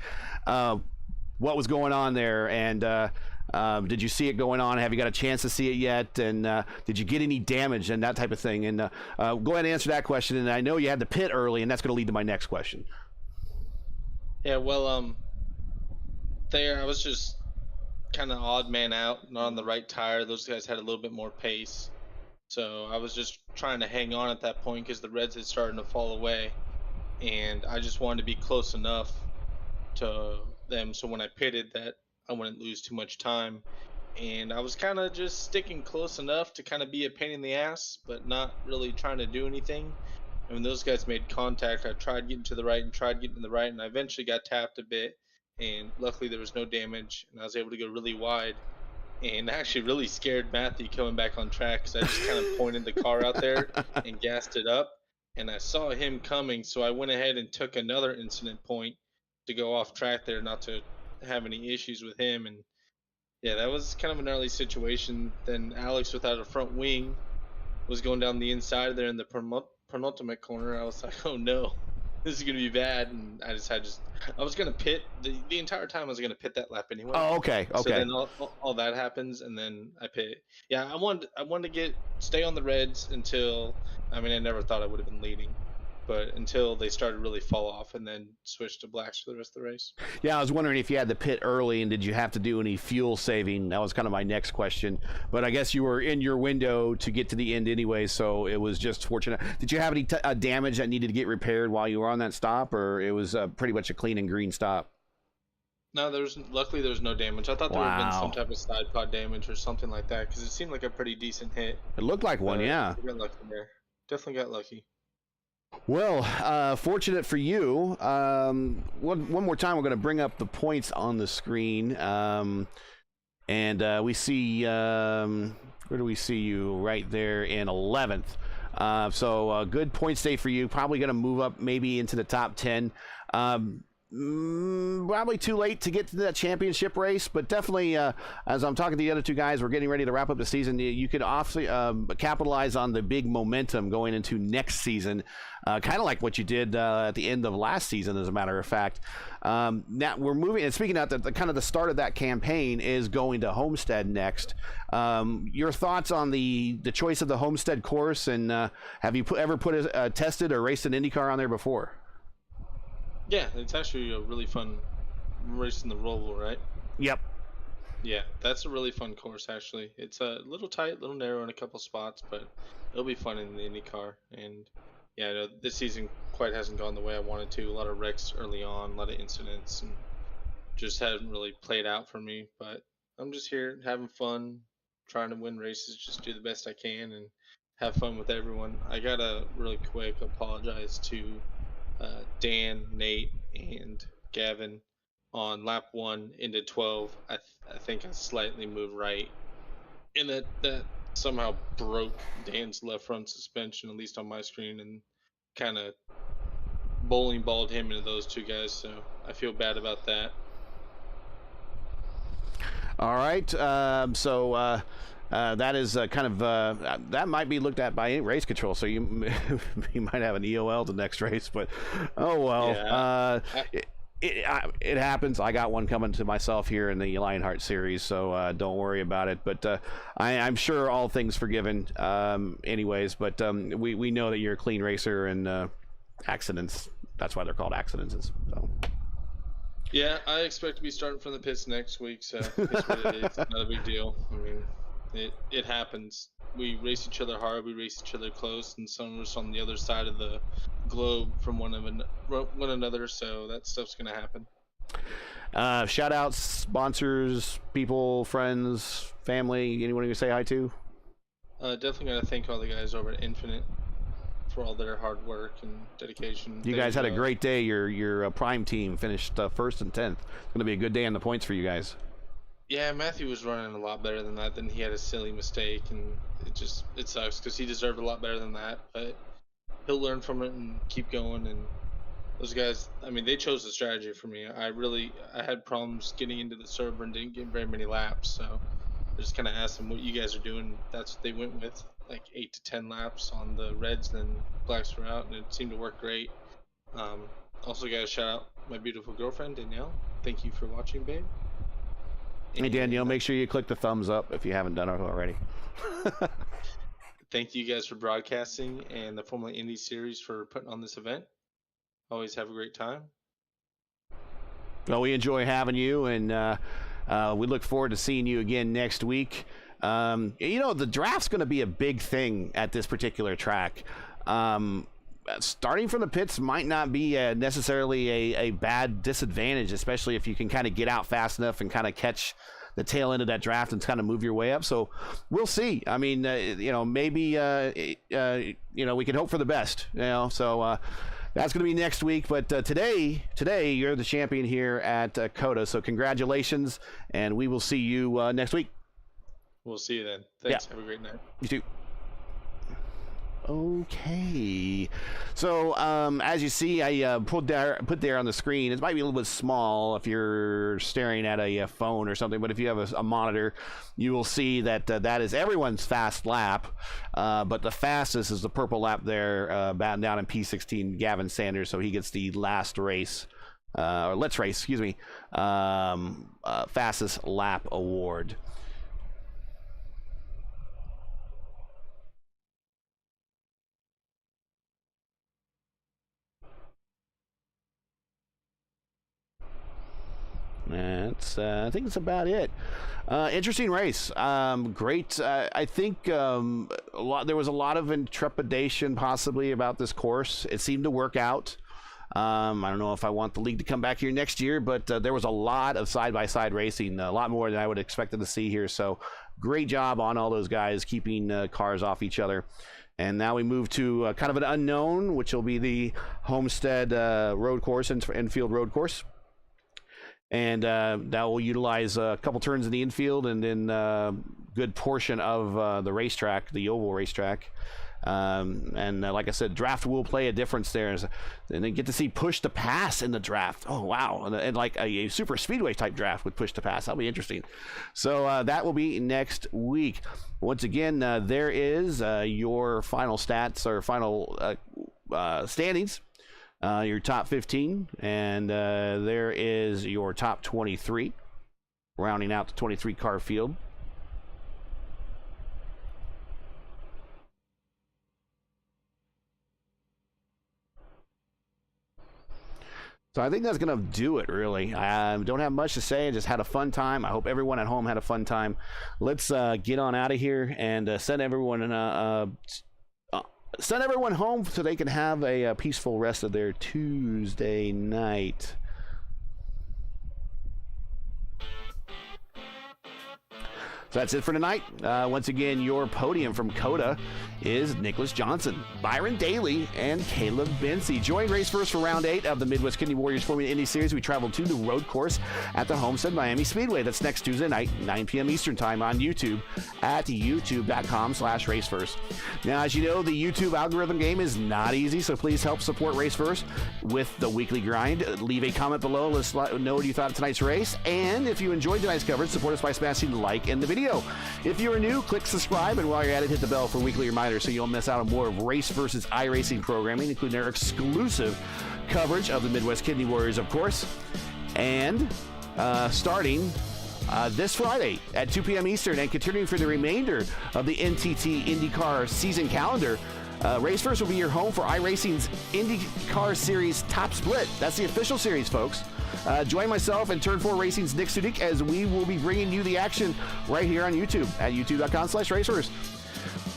What was going on there, and did you see it going on? Have you got a chance to see it yet? And did you get any damage and that type of thing? And go ahead and answer that question. And I know you had to pit early, and that's going to lead to my next question. Yeah, well, there I was just kind of odd man out, not on the right tire. Those guys had a little bit more pace, so I was just trying to hang on at that point because the Reds had started to fall away, and I just wanted to be close enough to them so when I pitted that I wouldn't lose too much time. And I was kind of just sticking close enough to kind of be a pain in the ass, but not really trying to do anything. And when those guys made contact, I tried getting to the right and tried getting to the right, and I eventually got tapped a bit, and luckily there was no damage, and I was able to go really wide. and actually really scared Matthew coming back on track because I just kind of pointed the car out there and gassed it up, and I saw him coming, so I went ahead and took another incident point to go off track there, not to have any issues with him. And yeah, that was kind of an early situation. Then Alex, without a front wing, was going down the inside there in the penultimate corner. I was like, oh no, this is gonna be bad. And I was gonna pit the entire time. I was gonna pit that lap anyway. Oh, okay. So then all that happens, and then I pit. Yeah, I wanted to stay on the reds until, I mean, I never thought I would have been leading, but until they started really fall off, and then switch to blacks for the rest of the race. Yeah, I was wondering if you had to pit early, and did you have to do any fuel saving? That was kind of my next question. But I guess you were in your window to get to the end anyway, so it was just fortunate. Did you have any damage that needed to get repaired while you were on that stop, or it was pretty much a clean and green stop? No, luckily there was no damage. I thought there would have been some type of side pod damage or something like that, because it seemed like a pretty decent hit. It looked like one, yeah. We got lucky there. Definitely got lucky. Well, fortunate for you. One more time, we're going to bring up the points on the screen. And we see, where do we see you? Right there in 11th. So good points day for you. Probably going to move up maybe into the top 10. Probably too late to get to that championship race, but definitely, as I'm talking to the other two guys, we're getting ready to wrap up the season. You could capitalize on the big momentum going into next season, kind of like what you did at the end of last season, as a matter of fact. Now we're moving, and speaking of the kind of the start of that campaign is going to Homestead next. Your thoughts on the choice of the Homestead course, and have you ever tested or raced an IndyCar on there before? Yeah, it's actually a really fun race in the Roval, right? Yep. Yeah, that's a really fun course, actually. It's a little tight, a little narrow in a couple spots, but it'll be fun in the IndyCar. And yeah, I know this season quite hasn't gone the way I wanted to. A lot of wrecks early on, a lot of incidents, and just hadn't really played out for me. But I'm just here having fun, trying to win races, just do the best I can, and have fun with everyone. I gotta really quick apologize to Dan, Nate, and Gavin on lap 1 into 12. I think I slightly moved right, and that somehow broke Dan's left front suspension, at least on my screen, and kind of bowling balled him into those two guys. So I feel bad about that. All right. That is kind of that might be looked at by race control, so you might have an EOL the next race, but oh well. Yeah. It happens. I got one coming to myself here in the Lionheart series, so don't worry about it. But I'm sure all things forgiven anyways, but we know that you're a clean racer, and accidents, that's why they're called accidents. So. Yeah, I expect to be starting from the pits next week, so it's what it is. It's not a big deal. I mean, it happens. We race each other hard, we race each other close, and some of us on the other side of the globe from one another, so that stuff's gonna happen. Shout outs, sponsors, people, friends, family, anyone you say hi to? Definitely gotta thank all the guys over at Infinite for all their hard work and dedication. You guys had a great day. Your prime team finished 1st and 10th. It's gonna be a good day on the points for you guys. Yeah, Matthew was running a lot better than that. Then he had a silly mistake, and it sucks because he deserved a lot better than that. But he'll learn from it and keep going. And those guys, I mean, they chose the strategy for me. I had problems getting into the server and didn't get very many laps. So I just kind of asked them what you guys are doing. That's what they went with, like 8 to 10 laps on the reds, then blacks were out, and it seemed to work great. Also, gotta shout out my beautiful girlfriend Danielle. Thank you for watching, babe. Hey Danielle, make sure you click the thumbs up if you haven't done it already. Thank you guys for broadcasting, and the Formula Indy Series for putting on this event. Always have a great time. Well, we enjoy having you, and we look forward to seeing you again next week. The draft's going to be a big thing at this particular track. Starting from the pits might not be necessarily a bad disadvantage, especially if you can kind of get out fast enough and kind of catch the tail end of that draft and kind of move your way up. So we'll see. I mean, maybe we can hope for the best. So that's going to be next week. But today you're the champion here at COTA. So congratulations, and we will see you next week. We'll see you then. Thanks. Have a great night. You too. Okay, so as you see, I put there on the screen. It might be a little bit small if you're staring at a phone or something, but if you have a monitor, you will see that that is everyone's fast lap. But the fastest is the purple lap there, batting down in P16, Gavin Sanders. So he gets the last race, or let's race, excuse me, fastest lap award. That's I think that's about it. Interesting race. Great. I think there was a lot of trepidation possibly about this course. It seemed to work out. I don't know if I want the league to come back here next year, but there was a lot of side-by-side racing, a lot more than I would have expected to see here. So great job on all those guys keeping cars off each other. And now we move to kind of an unknown, which will be the Homestead road course, infield road course. And that will utilize a couple turns in the infield and then a good portion of the racetrack, the oval racetrack. And like I said, draft will play a difference there. And then get to see push to pass in the draft. Oh, wow. And like a super speedway type draft with push to pass. That'll be interesting. So that will be next week. Once again, there is your final stats or final standings. Your top 15, and there is your top 23, rounding out the 23 car field. So I think that's going to do it, really. I don't have much to say. I just had a fun time. I hope everyone at home had a fun time. Let's get on out of here and send everyone home so they can have a peaceful rest of their Tuesday night. So that's it for tonight. Once again, your podium from COTA is Nicholas Johnson, Byron Daly, and Caleb Bency. Join Race First for round 8 of the Midwest Kidney Warriors Formula Indy Series. We traveled to the road course at the Homestead Miami Speedway. That's next Tuesday night, 9 p.m. Eastern Time on YouTube at youtube.com/racefirst. Now, as you know, the YouTube algorithm game is not easy, so please help support Race First with the weekly grind. Leave a comment below. Let us know what you thought of tonight's race. And if you enjoyed tonight's coverage, support us by smashing the like in the video. If you are new, click subscribe, and while you're at it, hit the bell for weekly reminders so you don't miss out on more of Race Versus iRacing programming, including our exclusive coverage of the Midwest Kidney Warriors, of course. And starting this Friday at 2 p.m. Eastern and continuing for the remainder of the NTT IndyCar season calendar, Race First will be your home for iRacing's IndyCar Series Top Split. That's the official series, folks. Join myself and Turn 4 Racing's Nick Sudik as we will be bringing you the action right here on YouTube at youtube.com/racefirst.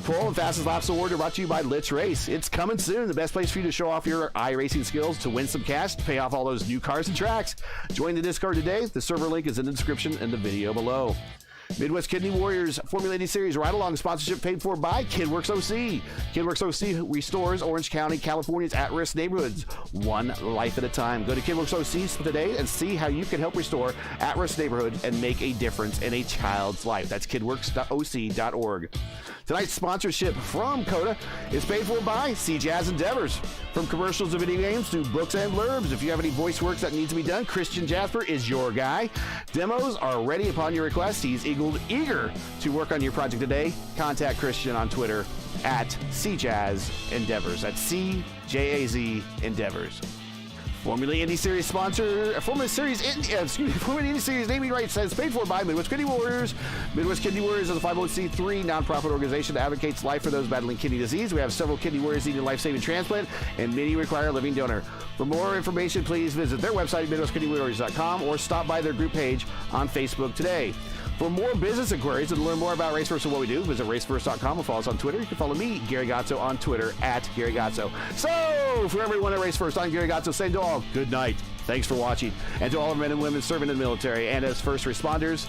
Pole and Fastest Laps Award are brought to you by Let's Race. It's coming soon. The best place for you to show off your iRacing skills, to win some cash, to pay off all those new cars and tracks. Join the Discord today. The server link is in the description in the video below. Midwest Kidney Warriors Formula Indy Series ride-along sponsorship paid for by KidWorks OC. KidWorks OC restores Orange County, California's at-risk neighborhoods, one life at a time. Go to KidWorks OC today and see how you can help restore at-risk neighborhoods and make a difference in a child's life. That's kidworks.oc.org. Tonight's sponsorship from COTA is paid for by CJazEndeavors. From commercials to video games to books and blurbs, if you have any voice works that need to be done, Christian Jasper is your guy. Demos are ready upon your request. He's eager to work on your project today. Contact Christian on Twitter at CJazEndeavors. That's CJazEndeavors. Formula Indy Series sponsor, Formula Indy Series naming rights says paid for by Midwest Kidney Warriors. Midwest Kidney Warriors is a 501c3 nonprofit organization that advocates life for those battling kidney disease. We have several kidney warriors needing life-saving transplant, and many require a living donor. For more information, please visit their website at MidwestKidneyWarriors.com or stop by their group page on Facebook today. For more business inquiries and to learn more about Race First and what we do, visit racefirst.com or follow us on Twitter. You can follow me, Gary Gazzo, on Twitter at Gary Gazzo. So, for everyone at Race First, I'm Gary Gazzo saying to all, good night. Thanks for watching. And to all our men and women serving in the military and as first responders,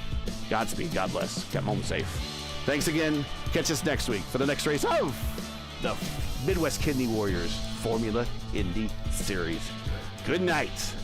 Godspeed, God bless. Come home safe. Thanks again. Catch us next week for the next race of the Midwest Kidney Warriors Formula Indy Series. Good night.